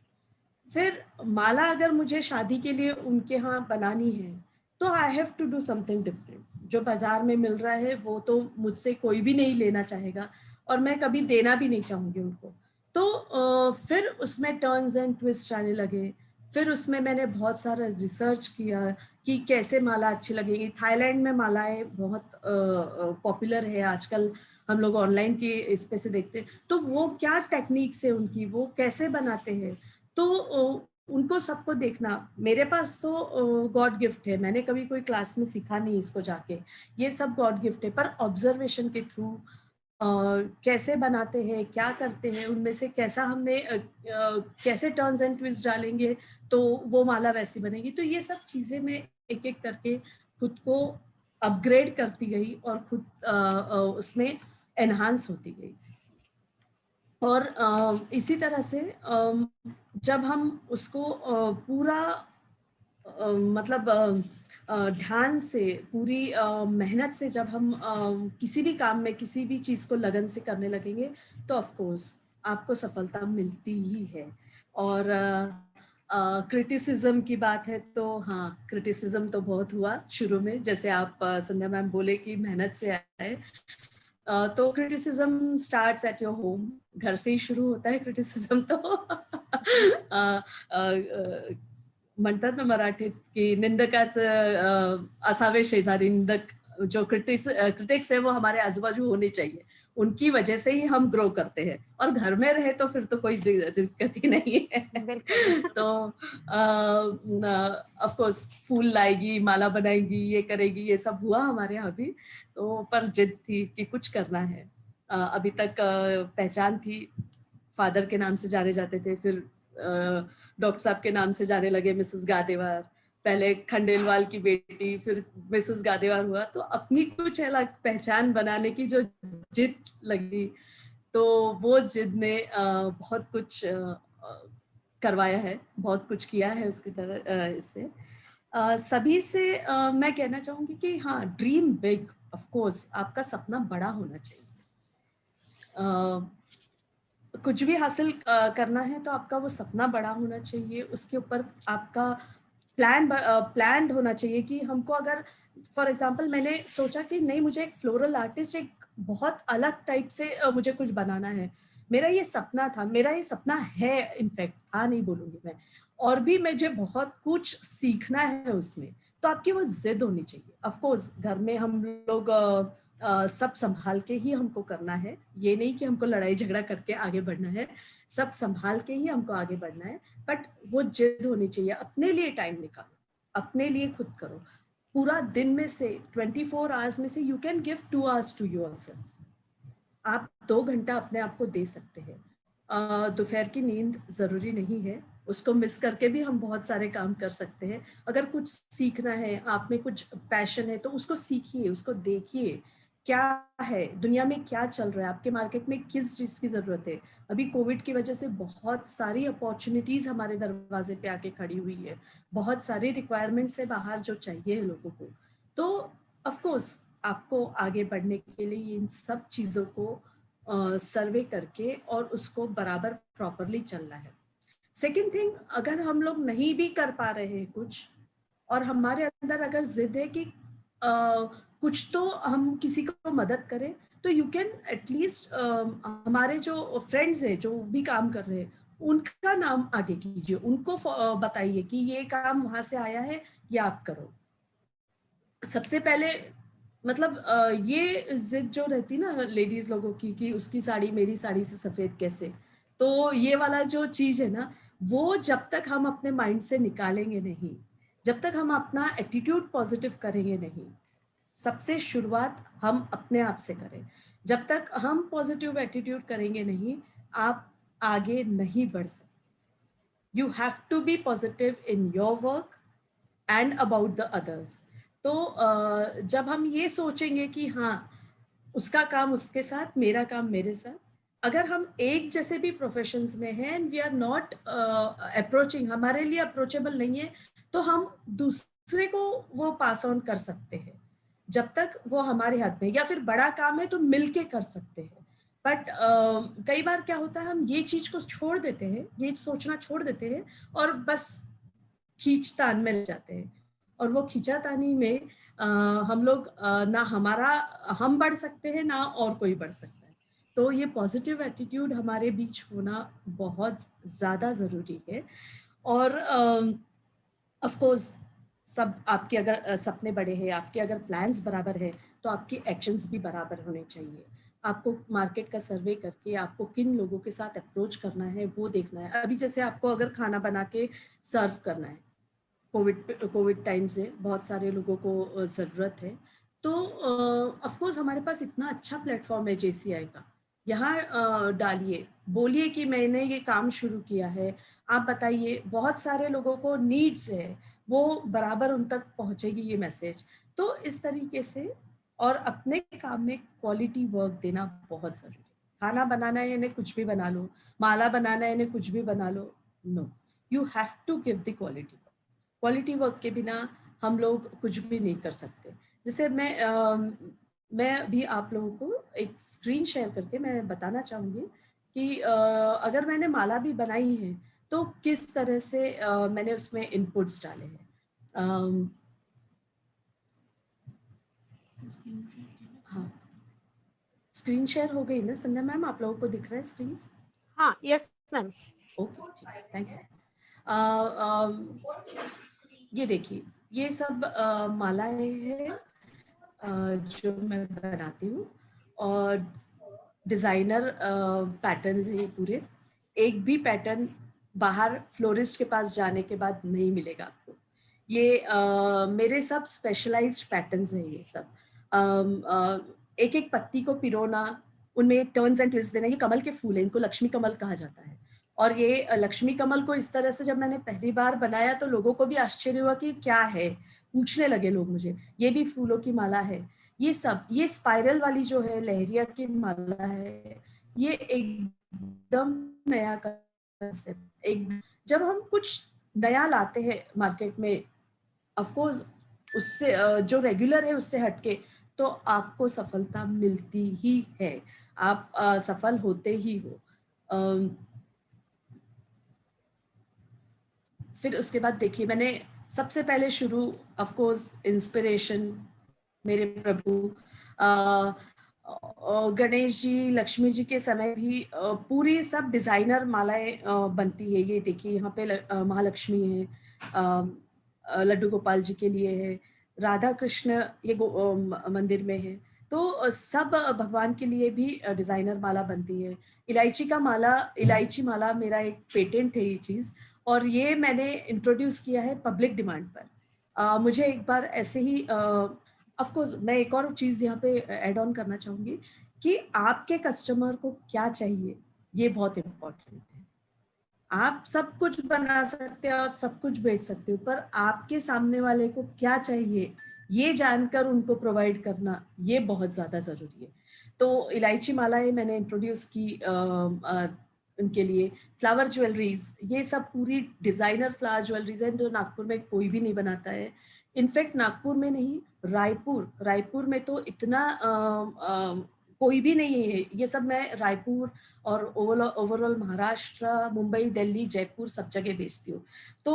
फिर माला अगर मुझे शादी के लिए उनके यहाँ बनानी है तो I have to do something different. जो बाजार में मिल रहा है वो तो मुझसे कोई भी नहीं लेना चाहेगा, और मैं कभी देना भी नहीं चाहूंगी उनको। तो फिर उसमें टर्न्स एंड ट्विस्ट आने लगे। फिर उसमें मैंने बहुत सारा रिसर्च किया कि कैसे माला अच्छी लगेगी। थाईलैंड में मालाएं बहुत पॉपुलर है आजकल, हम लोग ऑनलाइन की इस पे से देखते हैं। तो वो क्या टेक्निक्स है उनकी, वो कैसे बनाते हैं, तो उनको सबको देखना। मेरे पास तो गॉड गिफ्ट है, मैंने कभी कोई क्लास में सीखा नहीं इसको जाके, ये सब गॉड गिफ्ट है। पर ऑब्जर्वेशन के थ्रू कैसे बनाते हैं, क्या करते हैं, उनमें से कैसा हमने कैसे टर्न्स एंड ट्विस्ट डालेंगे तो वो माला वैसी बनेगी। तो ये सब चीजें मैं एक एक करके खुद को अपग्रेड करती गई और खुद उसमें एनहांस होती गई। और इसी तरह से जब हम उसको पूरा मतलब ध्यान से, पूरी मेहनत से जब हम किसी भी काम में, किसी भी चीज को लगन से करने लगेंगे, तो ऑफ कोर्स आपको सफलता मिलती ही है। और क्रिटिसिज्म की बात है तो हाँ, क्रिटिसिज्म तो बहुत हुआ शुरू में, जैसे आप संध्या मैम बोले कि मेहनत से आए, तो criticism starts at your home, घर से ही शुरू होता है क्रिटिसिज्म तो म्हणतात ना मराठीत की निंदकाचं असावे शेजारी, निंदक जो क्रिटिक्स है वो हमारे आजू बाजू होने चाहिए, उनकी वजह से ही हम ग्रो करते हैं, और घर में रहे तो फिर तो कोई दिक्कत ही नहीं है तो ऑफ कोर्स फूल लाएगी, माला बनाएगी, ये करेगी, ये सब हुआ हमारे यहाँ भी, तो पर जिद थी कि कुछ करना है। अभी तक पहचान थी, फादर के नाम से जाने जाते थे, फिर डॉक्टर साहब के नाम से जाने लगे, मिसेस गादेवार, पहले खंडेलवाल की बेटी, फिर मिसेस गादेवार हुआ, तो अपनी कुछ अलग पहचान बनाने की जो जिद लगी, तो वो जिद ने बहुत कुछ करवाया है, बहुत कुछ किया है उसकी तरह। इससे सभी से मैं कहना चाहूंगी कि हाँ, ड्रीम बिग, ऑफ कोर्स आपका सपना बड़ा होना चाहिए। कुछ भी हासिल करना है तो आपका वो सपना बड़ा होना चाहिए, उसके ऊपर आपका प्लान होना चाहिए कि हमको, अगर फॉर एग्जांपल मैंने सोचा कि नहीं, मुझे एक फ्लोरल आर्टिस्ट, एक बहुत अलग टाइप से मुझे कुछ बनाना है, मेरा ये सपना था, मेरा ये सपना है, इनफैक्ट था नहीं बोलूंगी मैं, और भी मुझे बहुत कुछ सीखना है उसमें, तो आपकी वो जिद होनी चाहिए। ऑफ कोर्स घर में हम लोग सब संभाल के ही हमको करना है, ये नहीं कि हमको लड़ाई झगड़ा करके आगे बढ़ना है, सब संभाल के ही हमको आगे बढ़ना है, बट वो जिद होनी चाहिए। अपने लिए टाइम निकालो, अपने लिए खुद करो, पूरा दिन में से 24 आवर्स में से you can give 2 hours to yourself, आप 2 घंटा अपने आप को दे सकते हैं। दोपहर की नींद जरूरी नहीं है, उसको मिस करके भी हम बहुत सारे काम कर सकते हैं। अगर कुछ सीखना है, आप में कुछ पैशन है, तो उसको सीखिए, उसको देखिए, क्या है दुनिया में, क्या चल रहा है, आपके मार्केट में किस चीज की जरूरत है। अभी कोविड की वजह से बहुत सारी अपॉर्चुनिटीज हमारे दरवाजे पे आके खड़ी हुई है, बहुत सारी रिक्वायरमेंट्स है बाहर जो चाहिए लोगों को, तो ऑफ कोर्स आपको आगे बढ़ने के लिए इन सब चीजों को सर्वे करके और उसको बराबर प्रॉपरली चलना है। सेकेंड थिंग, अगर हम लोग नहीं भी कर पा रहे हैं कुछ, और हमारे अंदर अगर जिद है कि कुछ तो हम किसी को मदद करें, तो यू कैन एटलीस्ट हमारे जो फ्रेंड्स हैं जो भी काम कर रहे हैं, उनका नाम आगे कीजिए, उनको बताइए कि ये काम वहां से आया है, ये आप करो। सबसे पहले मतलब ये जिद जो रहती ना लेडीज लोगों की कि उसकी साड़ी मेरी साड़ी से सफेद कैसे, तो ये वाला जो चीज है ना, वो जब तक हम अपने माइंड से निकालेंगे नहीं, जब तक हम अपना एटीट्यूड पॉजिटिव करेंगे नहीं, सबसे शुरुआत हम अपने आप से करें, जब तक हम पॉजिटिव एटीट्यूड करेंगे नहीं, आप आगे नहीं बढ़ सकते। You have to be positive in your work and about the others. तो जब हम ये सोचेंगे कि हाँ, उसका काम उसके साथ, मेरा काम मेरे साथ, अगर हम एक जैसे भी प्रोफेशंस में हैं and we are not approaching, हमारे लिए अप्रोचेबल नहीं है, तो हम दूसरे को वो पास ऑन कर सकते हैं, जब तक वो हमारे हाथ में, या फिर बड़ा काम है तो मिलके कर सकते हैं। बट कई बार क्या होता है, हम ये चीज को छोड़ देते हैं, ये सोचना छोड़ देते हैं, और बस खींचतान में लग जाते हैं, और वो खींचातानी में हम लोग ना हम बढ़ सकते हैं, ना और कोई बढ़ सकता है। तो ये पॉजिटिव एटीट्यूड हमारे बीच होना बहुत ज़्यादा ज़रूरी है। और ऑफ कोर्स सब आपके अगर सपने बड़े हैं, आपके अगर प्लान्स बराबर है, तो आपके एक्शंस भी बराबर होने चाहिए। आपको मार्केट का सर्वे करके आपको किन लोगों के साथ अप्रोच करना है वो देखना है। अभी जैसे आपको अगर खाना बना के सर्व करना है, कोविड टाइम से बहुत सारे लोगों को ज़रूरत है, तो ऑफ कोर्स हमारे पास इतना अच्छा प्लेटफॉर्म है JCI का, यहाँ डालिए, बोलिए कि मैंने ये काम शुरू किया है, आप बताइए, बहुत सारे लोगों को नीड्स है, वो बराबर उन तक पहुँचेगी ये मैसेज। तो इस तरीके से, और अपने काम में क्वालिटी वर्क देना बहुत ज़रूरी है। खाना बनाना है यानी कुछ भी बना लो, माला बनाना है यानी कुछ भी बना लो, no, you have to give the quality. Quality work के बिना हम लोग कुछ भी नहीं कर सकते। जैसे मैं भी आप लोगों को एक स्क्रीन शेयर करके मैं बताना चाहूँगी कि अगर मैंने माला भी बनाई है, तो किस तरह से मैंने उसमें इनपुट्स डाले हैं। हाँ, स्क्रीन शेयर हो गई ना संध्या मैम, आप लोगों को दिख रहा है स्क्रीन? हाँ, यस मैम। ओके, ठीक है, थैंक यू। ये देखिए, ये सब मालाएं हैं जो मैं बनाती हूँ, और डिजाइनर पैटर्न्स हैं ये पूरे। एक भी पैटर्न बाहर फ्लोरिस्ट के पास जाने के बाद नहीं मिलेगा आपको। ये मेरे सब स्पेशलाइज्ड पैटर्न्स हैं ये सब। एक एक पत्ती को पिरोना, उनमें टर्न्स एंड ट्विस्ट देना। ये कमल के फूल हैं, इनको लक्ष्मी कमल कहा जाता है। और ये लक्ष्मी कमल को इस तरह से जब मैंने पहली बार बनाया तो लोगों को भी आश्चर्य हुआ कि क्या है, पूछने लगे लोग मुझे, ये भी फूलों की माला है। ये सब, ये स्पाइरल वाली जो है लहरिया की माला है, ये एकदम नया कंसेप्ट। एक जब हम कुछ नया लाते हैं मार्केट में, ऑफ कोर्स उससे जो रेगुलर है उससे हटके, तो आपको सफलता मिलती ही है, आप सफल होते ही हो। फिर उसके बाद देखिए, मैंने सबसे पहले शुरू, ऑफ कोर्स इंस्पिरेशन मेरे प्रभु गणेश जी, लक्ष्मी जी के समय भी पूरी सब डिजाइनर मालाएं बनती है। ये देखिए यहाँ पे महालक्ष्मी है, लड्डू गोपाल जी के लिए है, राधा कृष्ण ये मंदिर में है। तो सब भगवान के लिए भी डिजाइनर माला बनती है। इलायची का माला, इलायची माला मेरा एक पेटेंट है ये चीज, और ये मैंने इंट्रोड्यूस किया है पब्लिक डिमांड पर। मुझे एक बार ऐसे ही ऑफ कोर्स मैं एक और चीज यहाँ पे ऐड ऑन करना चाहूंगी कि आपके कस्टमर को क्या चाहिए, ये बहुत इम्पोर्टेंट है। आप सब कुछ बना सकते हो, आप सब कुछ बेच सकते हो, पर आपके सामने वाले को क्या चाहिए ये जानकर उनको प्रोवाइड करना, ये बहुत ज्यादा जरूरी है। तो इलायची मालाएं मैंने इंट्रोड्यूस की उनके लिए। फ्लावर ज्वेलरीज, ये सब पूरी डिजाइनर फ्लावर ज्वेलरीज है जो नागपुर में कोई भी नहीं बनाता है। इनफैक्ट नागपुर में नहीं, रायपुर में तो इतना कोई भी नहीं है। ये सब मैं रायपुर और ओवरऑल महाराष्ट्र, मुंबई, दिल्ली, जयपुर सब जगह बेचती हूँ। तो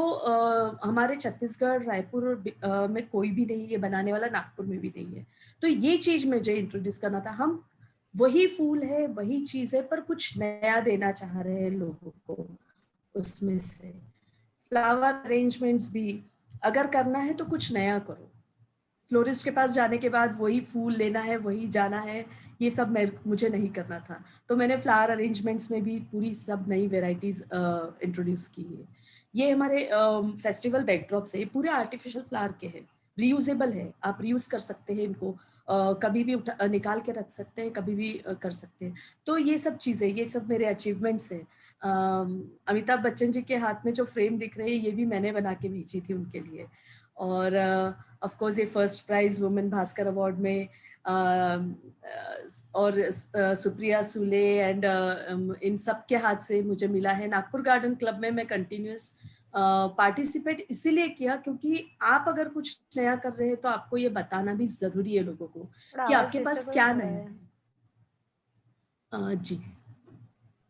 हमारे छत्तीसगढ़, रायपुर में कोई भी नहीं है बनाने वाला, नागपुर में भी नहीं है। तो ये चीज मुझे इंट्रोड्यूस करना था। हम वही फूल है, वही चीज है, पर कुछ नया देना चाह रहे हैं लोगों को उसमें से। फ्लावर अरेंजमेंट्स भी अगर करना है तो कुछ नया करो। फ्लोरिस्ट के पास जाने के बाद वही फूल लेना है, वही जाना है, ये सब मुझे नहीं करना था। तो मैंने फ्लावर अरेंजमेंट्स में भी पूरी सब नई वेराइटीज इंट्रोड्यूस की है। ये हमारे फेस्टिवल बैकड्रॉप्स है, ये पूरे आर्टिफिशियल फ्लावर के हैं, रीयूजेबल है, आप रीयूज कर सकते हैं इनको, कभी भी निकाल के रख सकते हैं, कभी भी कर सकते हैं। तो ये सब चीजें, ये सब मेरे अचीवमेंट्स हैं। अमिताभ बच्चन जी के हाथ में जो फ्रेम दिख रहे हैं, ये भी मैंने बना के भेजी थी उनके लिए। और ऑफ कोर्स ये first prize women Bhaskar award में और सुप्रिया सुले एंड इन सब के हाथ से मुझे मिला है। नागपुर गार्डन क्लब में मैं कंटिन्यूस पार्टिसिपेट इसीलिए किया क्योंकि आप अगर कुछ नया कर रहे हैं तो आपको ये बताना भी जरूरी है लोगों को कि आपके पास क्या नया है। जी,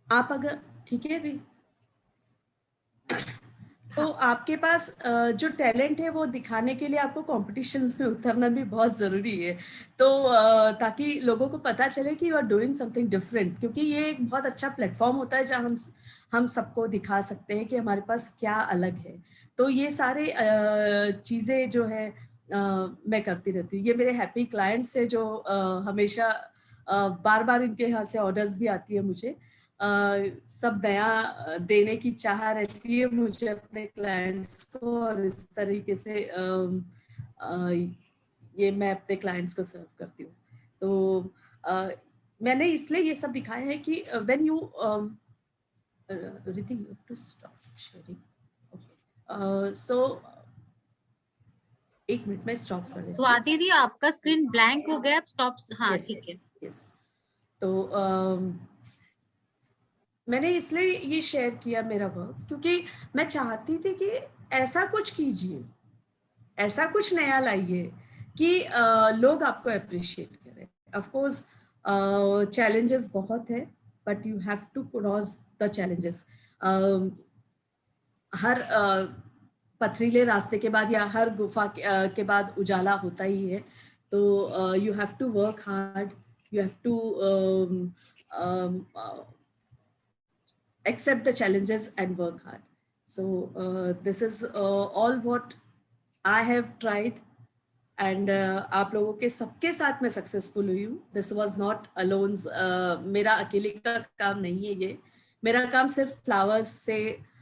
आप अगर ठीक है भी तो आपके पास जो टैलेंट है वो दिखाने के लिए आपको कॉम्पिटिशन्स में उतरना भी बहुत ज़रूरी है। तो ताकि लोगों को पता चले कि you are doing something different, क्योंकि ये एक बहुत अच्छा प्लेटफॉर्म होता है जहाँ हम सबको दिखा सकते हैं कि हमारे पास क्या अलग है। तो ये सारे चीज़ें जो है मैं करती रहती हूँ। ये मेरे हैप्पी क्लाइंट्स है जो हमेशा बार बार इनके यहाँ से ऑर्डर्स भी आती है मुझे। सब नया देने की चाह रहती है मुझे अपने क्लाइंट्स को, और इस तरीके से ये मैं अपने क्लाइंट्स को सर्व करती हूँ। तो मैंने इसलिए ये सब दिखाया है कि when you Riddhi, you have to stop sharing. Okay, so एक मिनट में स्टॉप कर देती हूँ। स्वाति दी आपका स्क्रीन ब्लैंक हो गया, स्टॉप। हाँ ठीक है। यस, तो मैंने इसलिए ये शेयर किया मेरा वर्क क्योंकि मैं चाहती थी कि ऐसा कुछ कीजिए, ऐसा कुछ नया लाइए कि लोग आपको अप्रिशिएट करें। ऑफ कोर्स चैलेंजेस बहुत है, but you have to cross the challenges. हर पथरीले रास्ते के बाद या हर गुफा के बाद उजाला होता ही है. तो you have to work hard, you have to accept the challenges and work hard. So this is all what I have tried, and आप लोगों के सबके साथ मैं सक्सेसफुल हुई हूँ. This was not alone. मेरा अकेले का काम नहीं है ये. मेरा काम सिर्फ फ्लावर्स से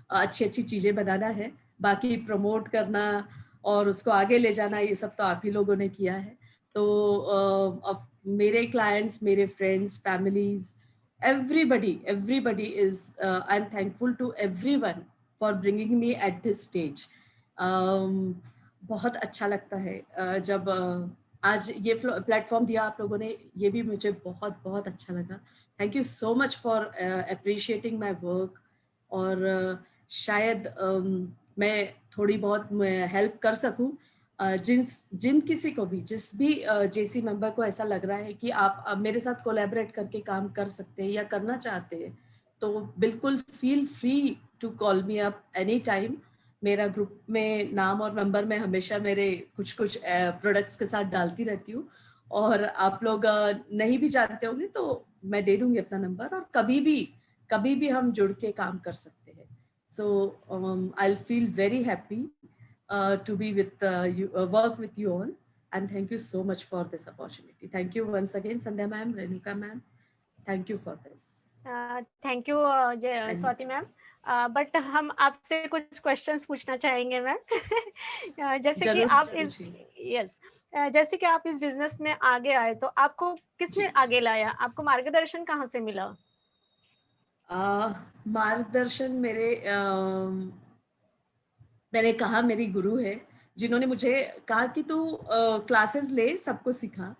अच्छी अच्छी चीजें बनाना है. बाकी प्रमोट करना और उसको आगे ले जाना ये सब तो आप ही लोगों ने किया है. तो अब मेरे क्लाइंट्स, मेरे friends, families, everybody is I'm thankful to everyone for bringing me at this stage. बहुत अच्छा लगता है जब आज ये प्लेटफॉर्म दिया आप लोगों ने, ये भी मुझे बहुत बहुत अच्छा लगा. Thank you so much for appreciating my work. और शायद मैं थोड़ी बहुत हेल्प कर सकूं जिन किसी को भी, जिस भी जेसी मेंबर को ऐसा लग रहा है कि आप मेरे साथ कोलैबोरेट करके काम कर सकते हैं या करना चाहते हैं, तो बिल्कुल feel free to call me up any time. मेरा ग्रुप में नाम और नंबर मैं हमेशा मेरे कुछ प्रोडक्ट्स के साथ डालती रहती हूँ, और आप लोग नहीं भी जानते होंगे तो मैं दे दूंगी अपना नंबर, और कभी भी हम जुड़ के काम कर सकते हैं. So I will feel very happy to be with you, work with you all, and thank you so much for this opportunity. Thank you once again, Sandhya ma'am, Renuka ma'am. Thank you for this. Thank you Swati ma'am. But हम आपसे कुछ questions पूछना चाहेंगे ma'am. जैसे कि आप जैसे कि आप इस बिजनेस में आगे आए, तो आपको किसने आगे लाया? आपको मार्गदर्शन कहाँ से मिला? मार्गदर्शन मैंने कहा मेरी गुरु है, जिन्होंने मुझे कहा कि तू क्लासेस ले, सबको सिखा,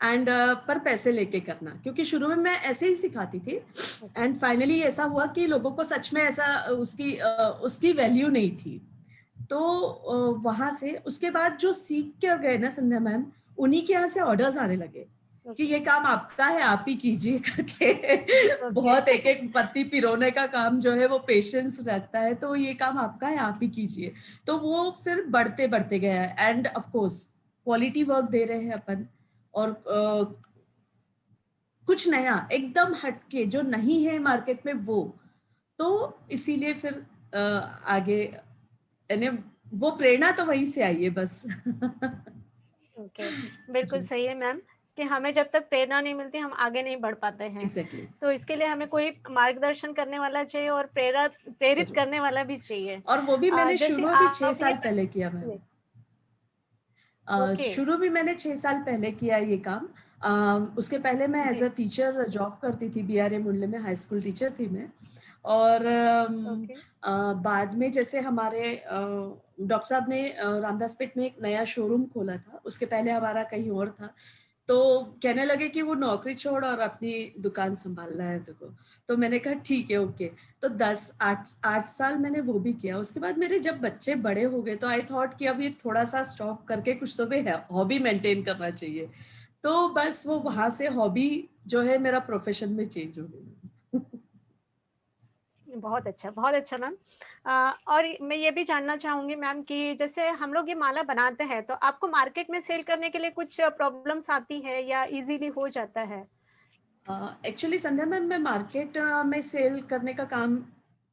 एंड पर पैसे लेके करना. क्योंकि शुरू में मैं ऐसे ही सिखाती थी, एंड फाइनली ऐसा हुआ कि लोगों को सच में ऐसा उसकी वैल्यू नहीं थी. तो वहां से उसके बाद जो सीख के गए ना संध्या मैम, उन्हीं के यहाँ से ऑर्डर्स आने लगे कि ये काम आपका है, आप ही कीजिए करके. बहुत एक पत्ती पिरोने का काम जो है वो पेशेंस रहता है, तो ये काम आपका है, आप ही कीजिए. तो वो फिर बढ़ते गया. And of course quality work दे रहे हैं अपन, और कुछ नया एकदम हटके जो नहीं है मार्केट में वो, तो इसीलिए फिर आगे वो प्रेरणा तो वहीं से आई है बस. बिल्कुल सही है मैम, कि हमें जब तक प्रेरणा नहीं मिलती हम आगे नहीं बढ़ पाते हैं. Exactly. तो इसके लिए हमें कोई मार्गदर्शन करने वाला चाहिए और प्रेरित करने वाला भी चाहिए. और वो भी मैंने शुरू भी 6 साल पहले किया मैम. शुरू भी मैंने 6 साल पहले किया ये काम. उसके पहले मैं एज अ टीचर जॉब करती थी, BRA मुंडले में हाई स्कूल टीचर थी मैं. और बाद में जैसे हमारे डॉक्टर साहब ने रामदासपेट में एक नया शोरूम खोला था, उसके पहले हमारा कहीं और था, तो कहने लगे कि वो नौकरी छोड़ और अपनी दुकान संभालना है तो मैंने कहा ठीक है, ओके. तो 8 साल मैंने वो भी किया. उसके बाद मेरे जब बच्चे बड़े हो गए तो आई थॉट कि अब ये थोड़ा सा स्टॉप करके कुछ तो भी हॉबी मेंटेन करना चाहिए. तो बस वो वहां से हॉबी जो है मेरा प्रोफेशन में चेंज हो गई. बहुत अच्छा मैम. और मैं ये भी जानना चाहूंगी मैम कि जैसे हम लोग ये माला बनाते हैं, तो आपको मार्केट में सेल करने के लिए कुछ प्रॉब्लम्स आती है या इजीली हो जाता है? एक्चुअली संध्या मैम, मैं मार्केट में सेल करने का काम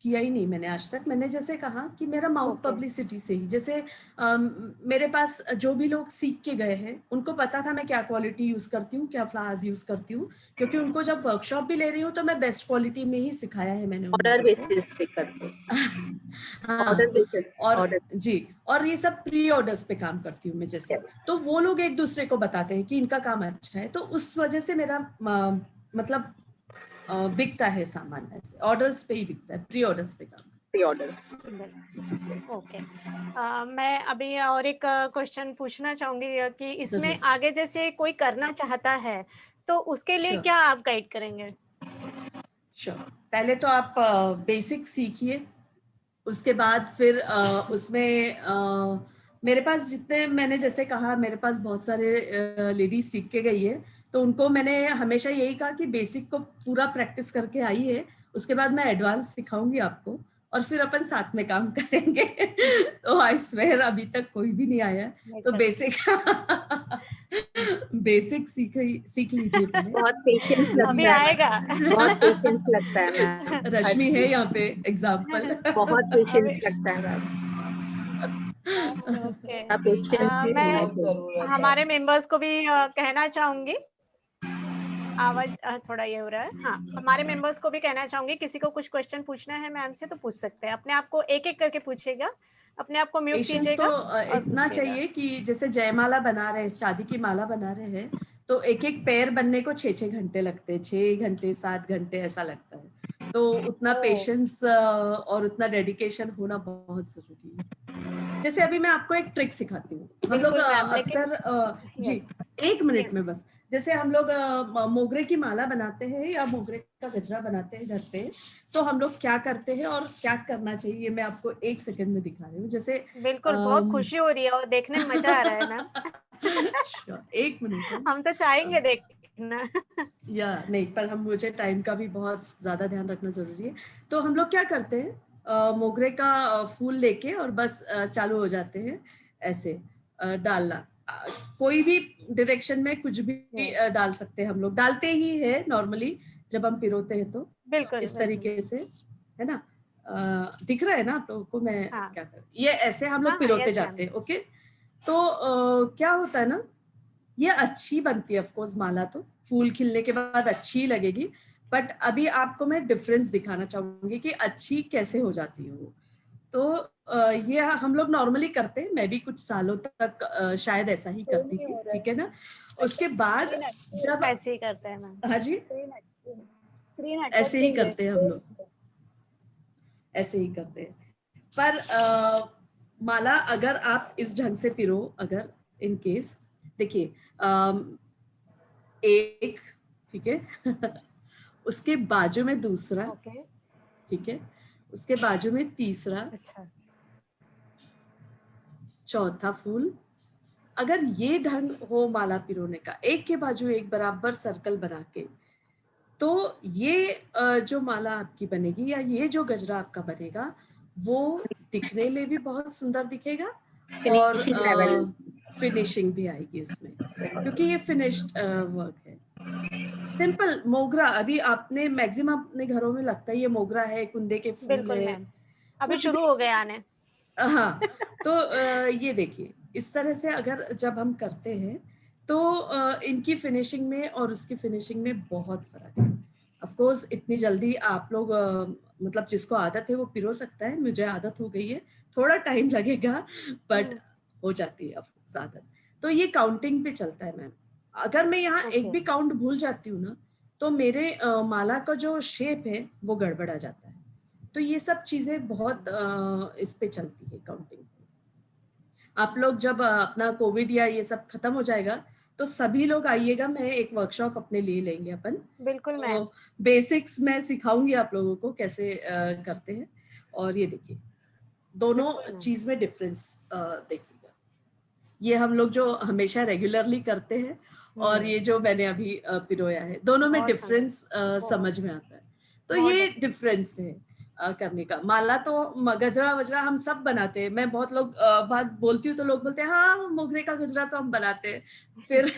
किया ही नहीं मैंने आज तक. मैंने जैसे कहा कि मेरा माउथ पब्लिसिटी से ही, जैसे मेरे पास जो भी लोग सीख के गए हैं उनको पता था मैं क्या क्वालिटी यूज करती हूँ, क्या फ्लावर्स यूज करती हूँ, क्योंकि उनको जब वर्कशॉप भी ले रही हूँ तो मैं बेस्ट क्वालिटी में ही सिखाया है मैंने. ऑर्डर बेसिस पे करते हैं. Order basis. और जी, और ये सब प्री ऑर्डर्स पे काम करती हूँ मैं जैसे. तो वो लोग एक दूसरे को बताते हैं कि इनका काम अच्छा है, तो उस वजह से मेरा मतलब बिकता है सामान. ऐसे ऑर्डर्स पे ही बिकता है, प्री ऑर्डर्स पे काम. Pre order. ओके. मैं अभी और एक क्वेश्चन पूछना चाहूंगी कि इसमें आगे जैसे कोई करना चाहता है तो उसके लिए क्या आप गाइड करेंगे? श्योर. पहले तो आप बेसिक सीखिए, उसके बाद फिर उसमें मेरे पास जितने, मैंने जैसे कहा मेरे पास बहुत सारे लेडीज सीख के गई है, तो उनको मैंने हमेशा यही कहा कि बेसिक को पूरा प्रैक्टिस करके आई है, उसके बाद मैं एडवांस सिखाऊंगी आपको, और फिर अपन साथ में काम करेंगे। तो आई स्वेयर अभी तक कोई भी नहीं आया, तो बेसिक बेसिक सीख लीजिए पहले। बहुत पेशेंस लगता अभी है आएगा। बहुत पेशेंस लगता है मैम। रश्मि है यहाँ पे एग्जाम्पल। बहुत पेशेंस लगता है मैम। ओके, पेशेंस मैं हमारे मेंबर्स को भी कहना चाहूंगी, आवाज थोड़ा ये हो रहा है। हाँ, हमारे मेंबर्स को भी कहना चाहूंगी, किसी को कुछ क्वेश्चन पूछना है मैम से तो पूछ सकते हैं। अपने आप को एक एक करके पूछिएगा, अपने आप को म्यूट पेशेंस कीजिएगा। तो इतना चाहिए कि जैसे जयमाला बना रहे हैं, शादी की माला बना रहे हैं, तो एक एक पैर बनने को 6-6 घंटे लगते हैं, 6 घंटे 7 घंटे ऐसा लगता है। तो उतना पेशेंस और उतना डेडिकेशन होना बहुत जरूरी है। जैसे अभी मैं आपको एक ट्रिक सिखाती हूँ। हम लोग अक्सर जी 1 मिनट में बस, जैसे हम लोग मोगरे की माला बनाते हैं या मोगरे का गजरा बनाते हैं घर पे, तो हम लोग क्या करते हैं और क्या करना चाहिए मैं आपको 1 सेकंड में दिखा रही हूँ। जैसे बिल्कुल, बहुत खुशी हो रही है और देखने में मजा आ रहा है मैम। 1 मिनट हम तो चाहेंगे देखना। या नहीं, पर हम मुझे टाइम का भी बहुत ज्यादा ध्यान रखना जरूरी है। तो हम लोग क्या करते हैं, मोगरे का फूल लेके और बस चालू हो जाते हैं ऐसे डालना। कोई भी डायरेक्शन में कुछ भी डाल सकते हैं, हम लोग डालते ही है नॉर्मली जब हम पिरोते हैं तो बिल्कुल इस तरीके से, है ना। दिख रहा है ना आप लोगों को मैं क्या कर, ये ऐसे हम लोग पिरोते जाते हैं। ओके, तो क्या होता है ना, ये अच्छी बनती है ऑफकोर्स माला, तो फूल खिलने के बाद अच्छी लगेगी, बट अभी आपको मैं डिफरेंस दिखाना चाहूंगी कि अच्छी कैसे हो जाती है वो। तो ये हम लोग नॉर्मली करते हैं, मैं भी कुछ सालों तक शायद ऐसा ही करती थी, ठीक है ना। उसके बाद जब ऐसे ही करते हैं मैम। हाँ जी, ऐसे ही करते हैं हम लोग, ऐसे ही करते हैं। पर माला अगर आप इस ढंग से पिरो, अगर इन केस देखिए, एक, ठीक है, उसके बाजू में दूसरा, ठीक है, उसके बाजू में तीसरा, अच्छा, चौथा फूल। अगर ये ढंग हो माला पिरोने का, एक के बाजू एक बराबर सर्कल बना के, तो ये जो माला आपकी बनेगी या ये जो गजरा आपका बनेगा वो दिखने में भी बहुत सुंदर दिखेगा और फिनिशिंग भी आएगी उसमें, क्योंकि ये फिनिश्ड वर्क है। सिंपल मोगरा अभी आपने मैक्सिमम अपने घरों में लगता है ये मोगरा है, कुंदे के फूल है, अभी शुरू हो गए आने। हाँ, तो ये देखिए इस तरह से अगर जब हम करते हैं तो इनकी फिनिशिंग में और उसकी फिनिशिंग में बहुत फर्क है। ऑफ कोर्स इतनी जल्दी आप लोग मतलब जिसको आदत है वो पिरो सकता है, मुझे आदत हो गई है, थोड़ा टाइम लगेगा बट हो जाती है ऑफ कोर्स आदत। तो ये काउंटिंग पे चलता है मैम। अगर मैं यहाँ एक भी काउंट भूल जाती हूँ ना, तो मेरे माला का जो शेप है वो गड़बड़ा जाता है। तो ये सब चीजें बहुत इस पे चलती है काउंटिंग। आप लोग जब अपना कोविड या ये सब खत्म हो जाएगा तो सभी लोग आइएगा, मैं एक वर्कशॉप अपने लिए लेंगे अपन। बिल्कुल मैम, तो बेसिक्स मैं सिखाऊंगी आप लोगों को कैसे करते हैं। और ये देखिए दोनों चीज में डिफरेंस देखिएगा, ये हम लोग जो हमेशा रेगुलरली करते हैं और ये जो मैंने अभी पिरोया है, दोनों में डिफरेंस समझ में आता है। तो ये डिफरेंस है करने का। माला तो गजरा वजरा हम सब बनाते हैं, मैं बहुत लोग बात बोलती हूँ तो लोग बोलते हैं हाँ मोगरे का गजरा तो हम बनाते हैं, फिर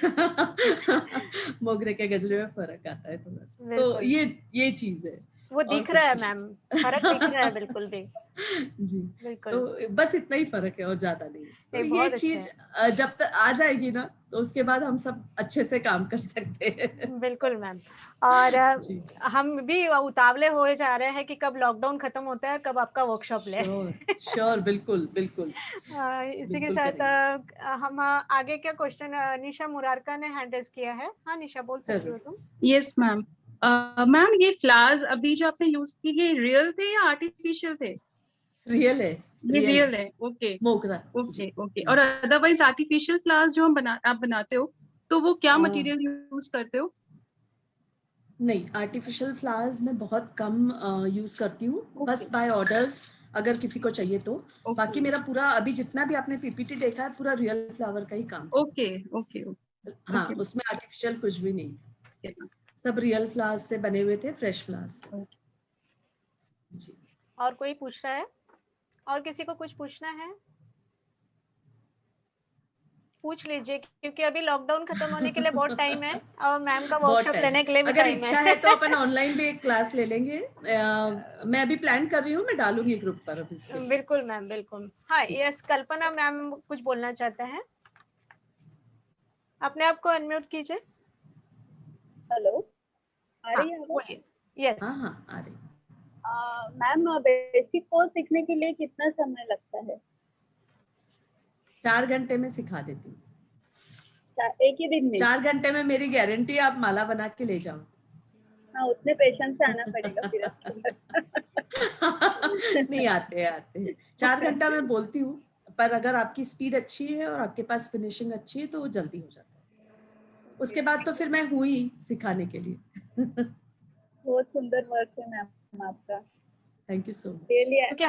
मोगरे के गजरे में फर्क आता है थोड़ा सा। तो ये चीज है, वो दिख रहा है मैम, फर्क दिख रहा है बिल्कुल भी जी बिल्कुल। तो बस इतना ही फर्क है और ज्यादा नहीं। तो ये चीज जब तक आ जाएगी ना तो उसके बाद हम सब अच्छे से काम कर सकते हैं। बिल्कुल मैम। और हम भी उतावले हो जा रहे हैं कि कब लॉकडाउन खत्म होता है, कब आपका वर्कशॉप ले। श्योर बिल्कुल बिल्कुल। इसी के साथ हम आगे क्या क्वेश्चन निशा मुरारका ने हैंड रेज किया है। हाँ निशा बोल सकती हो तुम। Yes ma'am. मैम ये फ्लावर्स अभी जो आपने यूज की ये रियल थे या आर्टिफिशियल थे? रियल है, ये रियल है। ओके मोगरा। Okay okay. और अदरवाइज आर्टिफिशियल फ्लावर्स जो आप बनाते हो तो वो क्या मटेरियल यूज करते हो? नहीं, आर्टिफिशियल फ्लावर्स मैं बहुत कम यूज करती हूँ, बस बाय ऑर्डर्स अगर किसी को चाहिए तो। बाकी मेरा पूरा अभी जितना भी आपने पीपीटी देखा है पूरा रियल फ्लावर का ही काम। Okay okay. हाँ, उसमें आर्टिफिशियल कुछ भी नहीं था, सब रियल फ्लावर्स से बने हुए थे, फ्रेश फ्लावर्स। जी और कोई पूछ रहा है? और किसी को कुछ पूछना है? पूछ लीजिए, क्योंकि अभी लॉकडाउन खत्म होने के लिए बहुत टाइम है और मैम का बहुत वर्कशॉप टाइम। लेने के लिए भी अगर टाइम इच्छा है तो अपन ऑनलाइन भी एक क्लास ले लेंगे। मैं अभी प्लान कर रही हूँ, मैं डालूंगी ग्रुप पर अभी इसके लिए। बिल्कुल मैम, बिल्कुल। हाँ, यस, कल्पना मैम कुछ बोलना चाहते हैं। अपने आप को अनम्यूट कीजिए। हेलो, आ रही है आवाज? बोलिए। यस हाँ हाँ आ रही। मैम, बेसिक कोर्स सीखने के लिए कितना समय लगता है? 4 घंटे में सिखा देती हूँ। एक ही दिन में? 4 घंटे में मेरी गारंटी, आप माला बना के ले जाओ। हाँ, उतने पेशेंस से आना पड़ेगा फिर आपके अंदर। नहीं आते 4 घंटा मैं बोलती हूँ, पर अगर आपकी स्पीड अच्छी है और आपके पास फिनिशिंग अच्छी है तो वो जल्दी हो जाता है। उसके बाद तो फिर मैं हूँ ही सिखाने के लिए। बहुत सुंदर वर्क है मैम आपका। Thank you so much. क्योंकि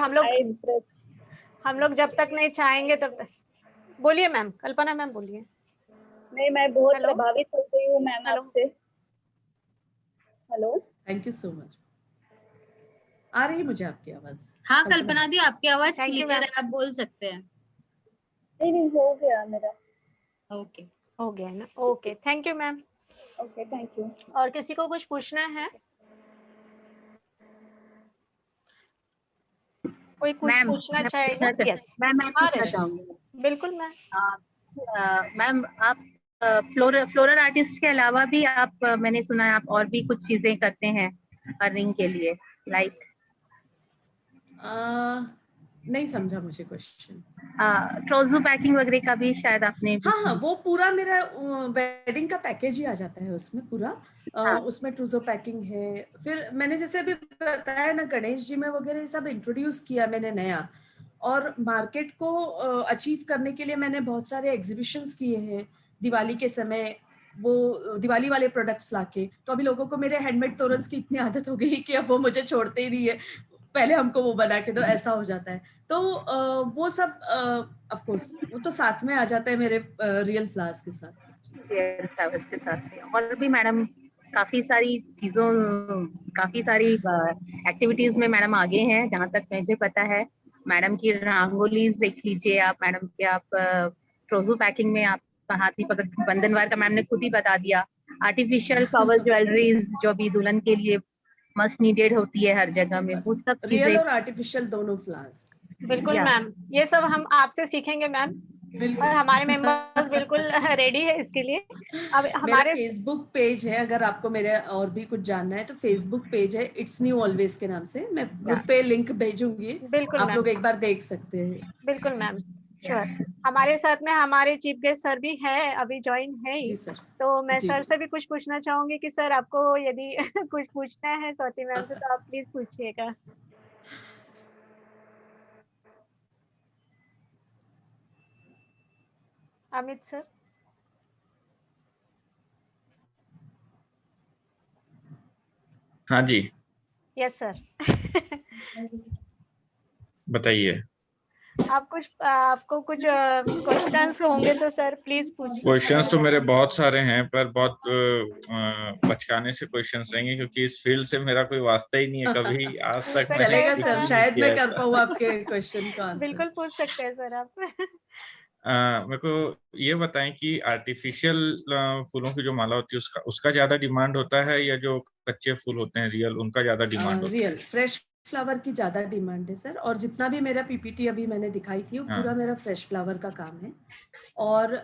हम लोग जब तक नहीं चाहेंगे तब तक। बोलिए मैम, कल्पना मैम बोलिए। नहीं, मैं बहुत हेलो? प्रभावित हो गई हूँ मैम हेलो? आपसे। Hello, thank you so much. आ रही है मुझे आपकी आवाज। हाँ कल्पना दी, आपकी आवाज Thank you, क्लियर है, ma'am. आप बोल सकते हैं। नहीं हो गया मेरा। ओके, हो गया ना? Okay, thank you ma'am. Okay, thank you. और किसी को कुछ पूछना है? कोई कुछ मैम, पूछना मैं चाहेगा? यस, मैं पूछना चाहूंगी। बिल्कुल मैम। मैम, आप फ्लोरल आर्टिस्ट के अलावा भी आप, मैंने सुना है आप और भी कुछ चीजें करते हैं अर्निंग के लिए, लाइक? नहीं समझा मुझे क्वेश्चन। ट्रोजो पैकिंग वगैरह का भी शायद आपने। हाँ, वो पूरा मेरा वेडिंग का पैकेज ही आ जाता है उसमें पूरा। उसमें ट्रूजो पैकिंग है, फिर मैंने जैसे अभी बताया ना, गणेश जी में वगैरह सब इंट्रोड्यूस किया मैंने नया, और मार्केट को अचीव करने के लिए मैंने बहुत सारे एग्जीबिशंस किए हैं दिवाली के समय, वो दिवाली वाले प्रोडक्ट्स लाके। तो अभी लोगों को मेरे हैंडमेड तोरन्स की इतनी आदत हो गई कि अब वो मुझे छोड़ते ही नहीं है, पहले हमको वो बना के दो, ऐसा हो जाता है। तो वो सब ऑफ कोर्स वो तो साथ में आ जाता है मेरे रियल फ्लावर्स के साथ। फ्लावर्स के साथ और भी मैडम काफी सारी एक्टिविटीज में मैडम आगे हैं, जहाँ तक मुझे पता है। मैडम की रंगोलीज देख लीजिए आप, मैडम के आप ट्रोजो पैकिंग में आप हाथी पकड़ बंधनवार का मैम ने खुद ही बता दिया। आर्टिफिशियल फ्लावर ज्वेलरीज जो भी दुल्हन के लिए मस्ट नीडेड होती है हर जगह में, वो सब रियल और आर्टिफिशियल दोनों फ्लावर्स। बिल्कुल मैम, ये सब हम आपसे सीखेंगे मैम, और हमारे मेंबर्स बिल्कुल रेडी है इसके लिए। अब हमारे फेसबुक पेज है, अगर आपको मेरे और भी कुछ जानना है तो फेसबुक पेज है इट्स न्यू ऑलवेज के नाम से, मैं ग्रुप पे लिंक भेजूंगी, बिल्कुल आप लोग एक बार देख सकते हैं। बिल्कुल मैम, श्योर। हमारे साथ में हमारे चीफ गेस्ट सर भी है, अभी ज्वाइन है ही। जी सर। तो मैं जी, सर जी। से भी कुछ पूछना चाहूंगी कि सर आपको यदि कुछ पूछना है स्वाति मैम से तो आप प्लीज पूछिएगा। अमित सर। हाँ जी, यस सर। बताइए। आपको कुछ क्वेश्चंस होंगे तो सर प्लीज पूछिए। क्वेश्चंस तो मेरे बहुत सारे हैं, पर बहुत बचकाने से क्वेश्चंस रहेंगे, क्योंकि इस फील्ड से मेरा कोई वास्ता ही नहीं है, कभी आज तक मैंने चलेगा कुछ सर, भी शायद किया मैं कर ऐसा। पाऊँ आपके क्वेश्चन का आंसर। बिल्कुल पूछ सकते हैं सर आप। मेरे को ये बताएं कि आर्टिफिशियल फूलों की जो माला होती है उसका ज्यादा डिमांड होता है, या जो कच्चे फूल होते हैं रियल उनका ज्यादा डिमांड होता है? रियल फ्रेश फ्लावर की ज्यादा डिमांड है सर, और जितना भी मेरा पीपीटी अभी मैंने दिखाई थी वो पूरा मेरा फ्रेश फ्लावर का काम है। और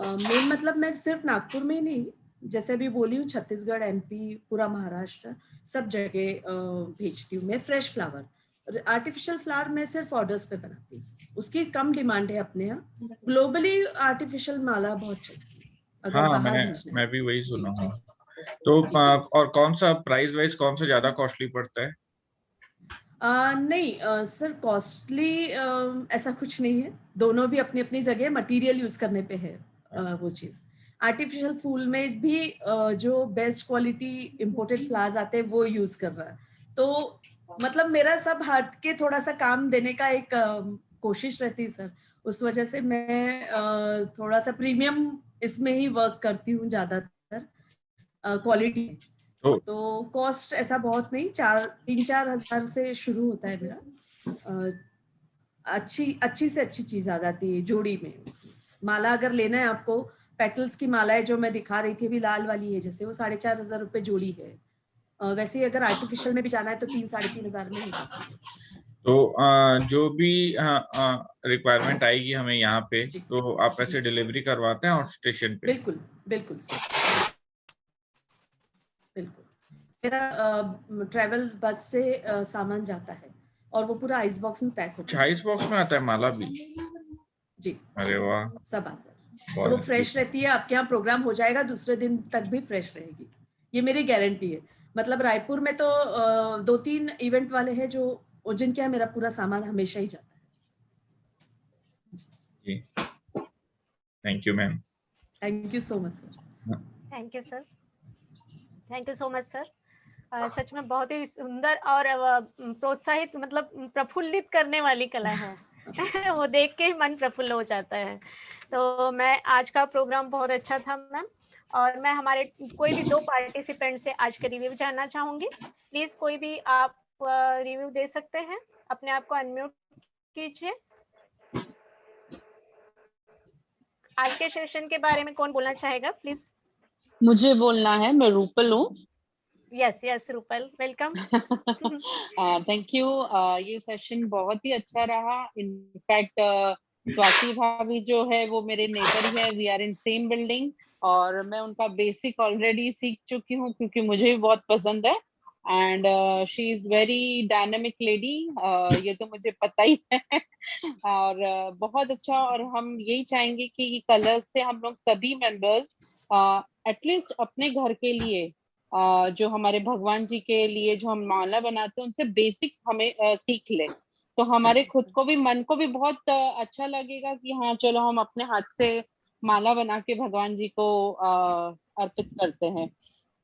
मेन मतलब मैं सिर्फ नागपुर में ही नहीं, जैसे अभी बोली हूँ छत्तीसगढ़, एमपी, पूरा महाराष्ट्र, सब जगह भेजती हूँ मैं फ्रेश फ्लावर। आर्टिफिशियल फ्लावर मैं सिर्फ ऑर्डर्स पे बनाती हूँ, उसकी कम डिमांड है अपने यहाँ। ग्लोबली आर्टिफिशियल माला बहुत चलती है, अगर बाहर भेजना है। मैं भी वही सुना हूँ। तो और कौन सा प्राइस वाइज कौन सा ज्यादा कॉस्टली पड़ता है? नहीं सर, कॉस्टली ऐसा कुछ नहीं है, दोनों भी अपनी अपनी जगह मटेरियल यूज करने पे है। वो चीज आर्टिफिशियल फूल में भी जो बेस्ट क्वालिटी इंपोर्टेड फ्लावर्स आते हैं वो यूज कर रहा है, तो मतलब मेरा सब हट के थोड़ा सा काम देने का एक कोशिश रहती है सर। उस वजह से मैं थोड़ा सा प्रीमियम इसमें ही वर्क करती हूँ ज्यादातर क्वालिटी। तो कॉस्ट ऐसा बहुत नहीं, 3-4 हजार से शुरू होता है मेरा। अच्छी से अच्छी चीज आ जाती है जोड़ी में। उसमें माला अगर लेना है आपको, पेटल्स की मालाएं जो मैं दिखा रही थी अभी लाल वाली है जैसे, वो 4,500 रुपए जोड़ी है। वैसे ही अगर आर्टिफिशियल में भी जाना है तो 3-3.5 हजार में हो जाता है। तो जो भी रिक्वायरमेंट आएगी हमें यहाँ पे, तो आप ऐसे डिलीवरी करवाते हैं और स्टेशन पे? बिल्कुल बिल्कुल सर, बिल्कुल। मेरा ट्रैवल बस से सामान जाता है और वो पूरा आइस बॉक्स में पैक होता है। आइस बॉक्स में आता है माला भी? जी। अरे वाह, सब आता है। तो वो फ्रेश रहती है, आपके यहाँ प्रोग्राम हो जाएगा दूसरे दिन तक भी फ्रेश रहेगी, ये मेरी गारंटी है। मतलब रायपुर में तो 2-3 इवेंट वाले हैं जो जिनके यहाँ मेरा पूरा सामान हमेशा ही जाता है। जी, thank you ma'am. Thank you so much sir. Thank you sir, thank you so much sir. सच में बहुत ही सुंदर और प्रोत्साहित, मतलब प्रफुल्लित करने वाली कला है। वो देख के ही मन प्रफुल्ल हो जाता है। तो मैं आज का प्रोग्राम बहुत अच्छा था मैम, और मैं हमारे कोई भी 2 पार्टिसिपेंट से आज के रिव्यू जानना चाहूंगी। प्लीज कोई भी आप रिव्यू दे सकते हैं, अपने आप को अनम्यूट कीजिए। आज के सेशन के बारे में कौन बोलना चाहेगा प्लीज? मुझे बोलना है, मैं रूपल हूँ। Yes Rupal, welcome. Thank you. ये सेशन बहुत ही अच्छा रहा। इनफैक्ट स्वाति भाभी जो है वो मेरे नेबर ही है, we are in same building, और मैं उनका बेसिक ऑलरेडी सीख चुकी हूँ क्योंकि मुझे भी बहुत पसंद है। And she is very dynamic lady, ये तो मुझे पता ही है। और बहुत अच्छा, और हम यही चाहेंगे कि कलर्स से हम लोग सभी मेंबर्स एटलीस्ट अपने घर के लिए जो हमारे भगवान जी के लिए जो हम माला बनाते हैं उनसे बेसिक्स हमें सीख ले, तो हमारे खुद को भी, मन को भी बहुत अच्छा लगेगा कि हाँ चलो हम अपने हाथ से माला बना के भगवान जी को अर्पित करते हैं।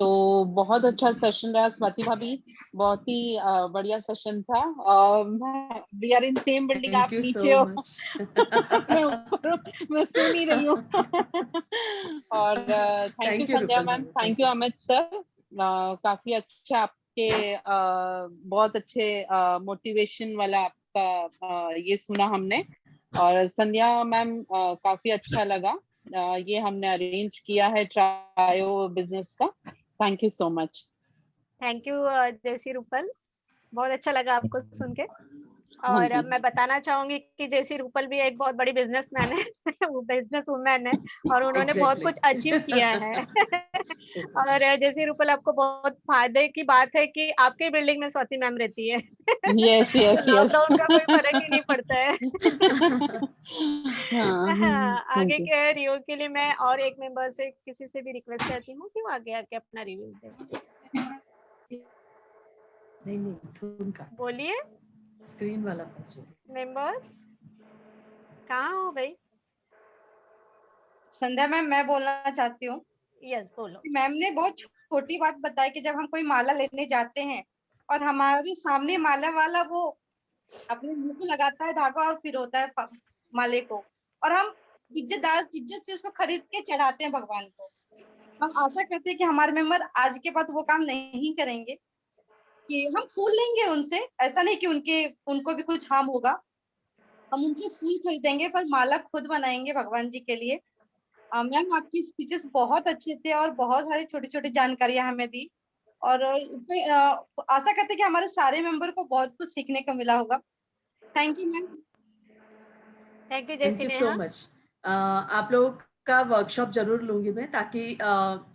तो बहुत अच्छा सेशन रहा स्वाति भाभी, बहुत ही बढ़िया सेशन था। We are in same building, आप नीचे हो मैं ऊपर हूँ, मैं सुन ही रही हूँ। और thank you Sandhya ma'am, thank you Amit sir, काफी अच्छा आपके बहुत अच्छे मोटिवेशन वाला आपका ये सुना हमने। और संध्या मैम काफी अच्छा लगा, ये हमने अरेंज किया है ट्रायो बिजनेस का। Thank you so much. Thank you जैसी रूपल, बहुत अच्छा लगा आपको सुन के। और मैं बताना चाहूंगी कि जैसी रूपल भी एक बहुत बड़ी बिजनेसमैन है, वो बिजनेस वुमेन है और उन्होंने बहुत कुछ अचीव किया है। और जैसी रूपल, आपको बहुत फायदे की बात है कि आपके बिल्डिंग में स्वाति मैम रहती है। यस यस लॉकडाउन का कोई फर्क ही नहीं पड़ता है। आगे के रिव्यू के लिए मैं और एक मेंबर से किसी से भी रिक्वेस्ट करती हूँ कि वो आगे आके अपना रिव्यू दे। नहीं बोलिए, स्क्रीन वाला मेंबर्स कहाँ हो भाई? संध्या मैम, मैं बोलना चाहती हूँ। यस बोलो। मैम ने बहुत छोटी बात बताई कि जब हम कोई माला लेने जाते हैं और हमारे सामने माला वाला वो अपने मुंह को लगाता है धागा और पिरोता है माले को, और हम इज्जत से उसको खरीद के चढ़ाते हैं भगवान को। हम आशा करते हैं कि हमारे मेंबर आज के बाद वो काम नहीं करेंगे, कि हम फूल लेंगे उनसे, ऐसा नहीं कि उनको भी कुछ हार्म होगा। हम उनसे फूल खरीदेंगे पर माला खुद बनाएंगे भगवान जी के लिए। मैम, आपकी स्पीचेस बहुत अच्छे थे और बहुत सारी छोटी छोटी जानकारियां हमें दी, और आशा करते हैं कि हमारे सारे मेंबर को बहुत कुछ सीखने को मिला होगा। Thank you ma'am. Thank you thank you so much. आप लोग का वर्कशॉप जरूर लूंगी मैं, ताकि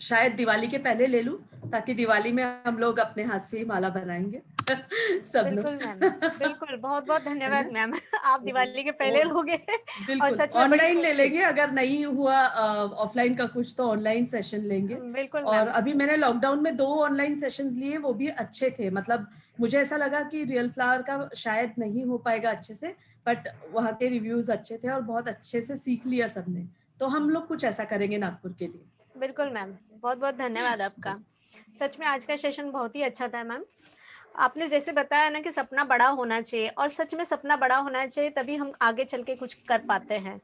शायद दिवाली के पहले ले लूं, ताकि दिवाली में हम लोग अपने हाथ से ही माला बनाएंगे सब लोग। बिल्कुल मैम, बिल्कुल, बहुत बहुत धन्यवाद मैम। आप दिवाली के पहले लोगे और सच में ऑनलाइन ले लेंगे, अगर नहीं हुआ ऑफलाइन का कुछ तो ऑनलाइन सेशन लेंगे। बिल्कुल। और अभी मैंने लॉकडाउन में 2 ऑनलाइन सेशंस लिए, वो भी अच्छे थे। मतलब मुझे ऐसा लगा कि रियल फ्लावर का शायद नहीं हो पाएगा अच्छे से, बट वहाँ के रिव्यूज अच्छे थे और बहुत अच्छे से सीख लिया सबने। तो हम लोग कुछ ऐसा करेंगे नागपुर के लिए। बिल्कुल मैम, बहुत बहुत धन्यवाद आपका। सच में आज का सेशन बहुत ही अच्छा था मैम। आपने जैसे बताया ना कि सपना बड़ा होना चाहिए, और सच में सपना बड़ा होना चाहिए, तभी हम आगे चल के कुछ कर पाते हैं।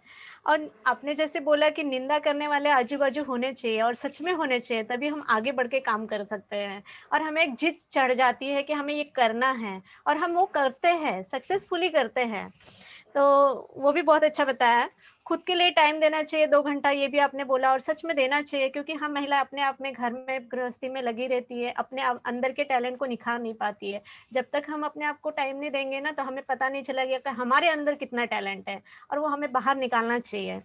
और आपने जैसे बोला कि निंदा करने वाले आजू बाजू होने चाहिए और सच में होने चाहिए, तभी हम आगे बढ़ के काम कर सकते हैं। और हमें एक जिद चढ़ जाती है कि हमें ये करना है, और हम वो करते हैं, सक्सेसफुली करते हैं। तो वो भी बहुत अच्छा बताया। खुद के लिए टाइम देना चाहिए 2 घंटा, ये भी आपने बोला, और सच में देना चाहिए, क्योंकि हम महिला अपने आप में घर में गृहस्थी में लगी रहती है, अपने अंदर के टैलेंट को निखार नहीं पाती है। जब तक हम अपने आप को टाइम नहीं देंगे ना, तो हमें पता नहीं चलेगा कि हमारे अंदर कितना टैलेंट है, और वो हमें बाहर निकालना चाहिए।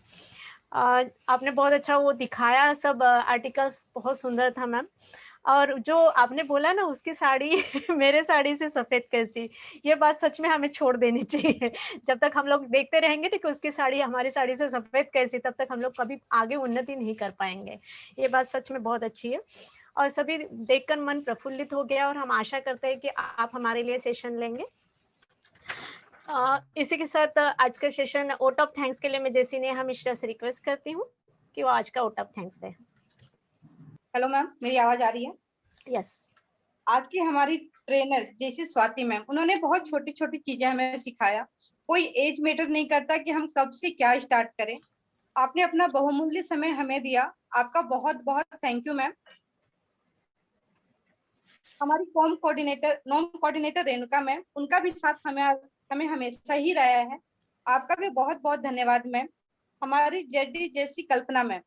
आपने बहुत अच्छा वो दिखाया, सब आर्टिकल्स बहुत सुंदर था मैम। और जो आपने बोला ना उसकी साड़ी मेरे साड़ी से सफेद कैसी, ये बात सच में हमें छोड़ देनी चाहिए। जब तक हम लोग देखते रहेंगे कि उसकी साड़ी हमारी साड़ी से सफेद कैसी, तब तक हम लोग कभी आगे उन्नति नहीं कर पाएंगे। ये बात सच में बहुत अच्छी है, और सभी देखकर मन प्रफुल्लित हो गया, और हम आशा करते हैं कि आप हमारे लिए सेशन लेंगे। इसी के साथ आज का सेशन वोट ऑफ थैंक्स के लिए मैं जैसी नेहा मिश्रा से रिक्वेस्ट करती हूँ कि वो आज का vote of thanks they. Hello ma'am, मेरी आवाज आ रही है? यस। आज की हमारी ट्रेनर जैसे स्वाति मैम, उन्होंने बहुत छोटी छोटी चीजें हमें सिखाया। कोई एज मैटर नहीं करता कि हम कब से क्या स्टार्ट करें। आपने अपना बहुमूल्य समय हमें दिया, आपका बहुत बहुत थैंक यू मैम। हमारी नॉम कोऑर्डिनेटर रेणुका मैम, उनका भी साथ हमें हमेशा ही रहा है, आपका भी बहुत बहुत धन्यवाद मैम। हमारी जेडी जैसी कल्पना मैम,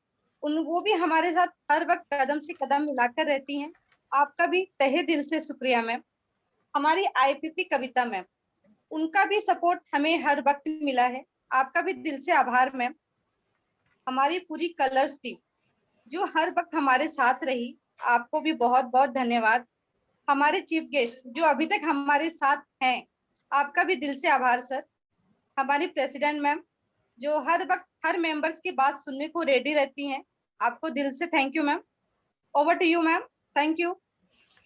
वो भी हमारे साथ हर वक्त कदम से कदम मिलाकर रहती हैं, आपका भी तहे दिल से शुक्रिया मैम। हमारी आईपीपी कविता मैम, उनका भी सपोर्ट हमें हर वक्त मिला है, आपका भी दिल से आभार मैम। हमारी पूरी कलर्स टीम जो हर वक्त हमारे साथ रही, आपको भी बहुत बहुत धन्यवाद। हमारे चीफ गेस्ट जो अभी तक हमारे साथ हैं, आपका भी दिल से आभार सर। हमारी प्रेसिडेंट मैम जो हर वक्त हर मेंबर्स की बात सुनने को रेडी रहती हैं, आपको दिल से thank you ma'am. Over to you ma'am, thank you.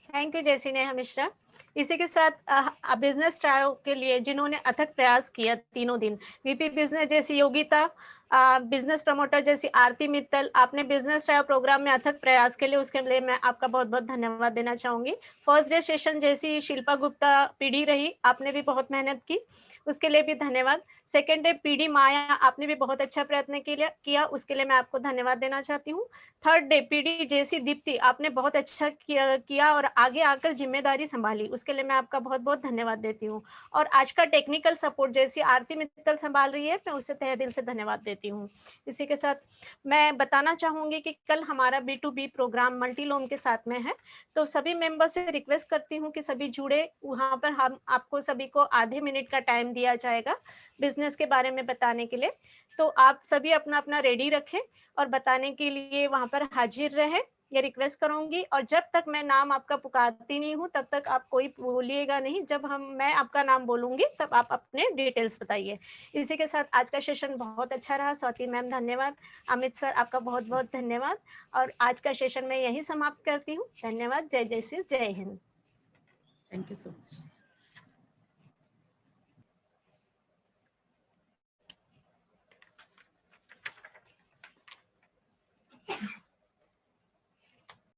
Thank you जैसी नेहा मिश्रा। इसी के साथ बिजनेस ट्रायो के लिए जिन्होंने अथक प्रयास किया तीनों दिन, वीपी बिजनेस जैसी योगिता, बिजनेस प्रमोटर जैसी आरती मित्तल, आपने बिजनेस ट्रायो प्रोग्राम में अथक प्रयास के लिए, उसके लिए मैं आपका बहुत बहुत धन्यवाद देना चाहूंगी। फर्स्ट डे सेशन जैसी शिल्पा गुप्ता पीडी रही, आपने भी बहुत मेहनत की, उसके लिए भी धन्यवाद। सेकेंड डे पीडी माया, आपने भी बहुत अच्छा प्रयत्न किया, उसके लिए मैं आपको धन्यवाद देना चाहती हूँ। थर्ड डे पीडी जैसी दीप्ति, आपने बहुत अच्छा किया और आगे आकर जिम्मेदारी संभाली, उसके लिए मैं आपका बहुत बहुत धन्यवाद देती हूँ। और आज का टेक्निकल सपोर्ट जैसी आरती मित्तल संभाल रही है, मैं उसे तहे दिल से धन्यवाद देती हूँ। इसी के साथ मैं बताना चाहूंगी कि कल हमारा B2B प्रोग्राम मल्टीलोम के साथ में है, तो सभी मेंबर से रिक्वेस्ट करती हूँ कि सभी जुड़े। वहां पर हम आपको सभी को आधे मिनट का टाइम दिया जाएगा बिजनेस के बारे में बताने के लिए, तो आप सभी अपना अपना रेडी रखें और बताने के लिए वहां पर हाजिर रहे, ये रिक्वेस्ट करूंगी। और जब तक मैं नाम आपका पुकारती नहीं हूँ, तब तक आप कोई बोलिएगा नहीं, जब मैं आपका नाम बोलूंगी तब आप अपने डिटेल्स बताइए। इसी के साथ आज का सेशन बहुत अच्छा रहा। स्वाति मैम धन्यवाद, अमित सर आपका बहुत बहुत धन्यवाद, और आज का सेशन मैं यही समाप्त करती हूँ। धन्यवाद, जय जय श्री, जय Hind. Thank you so much.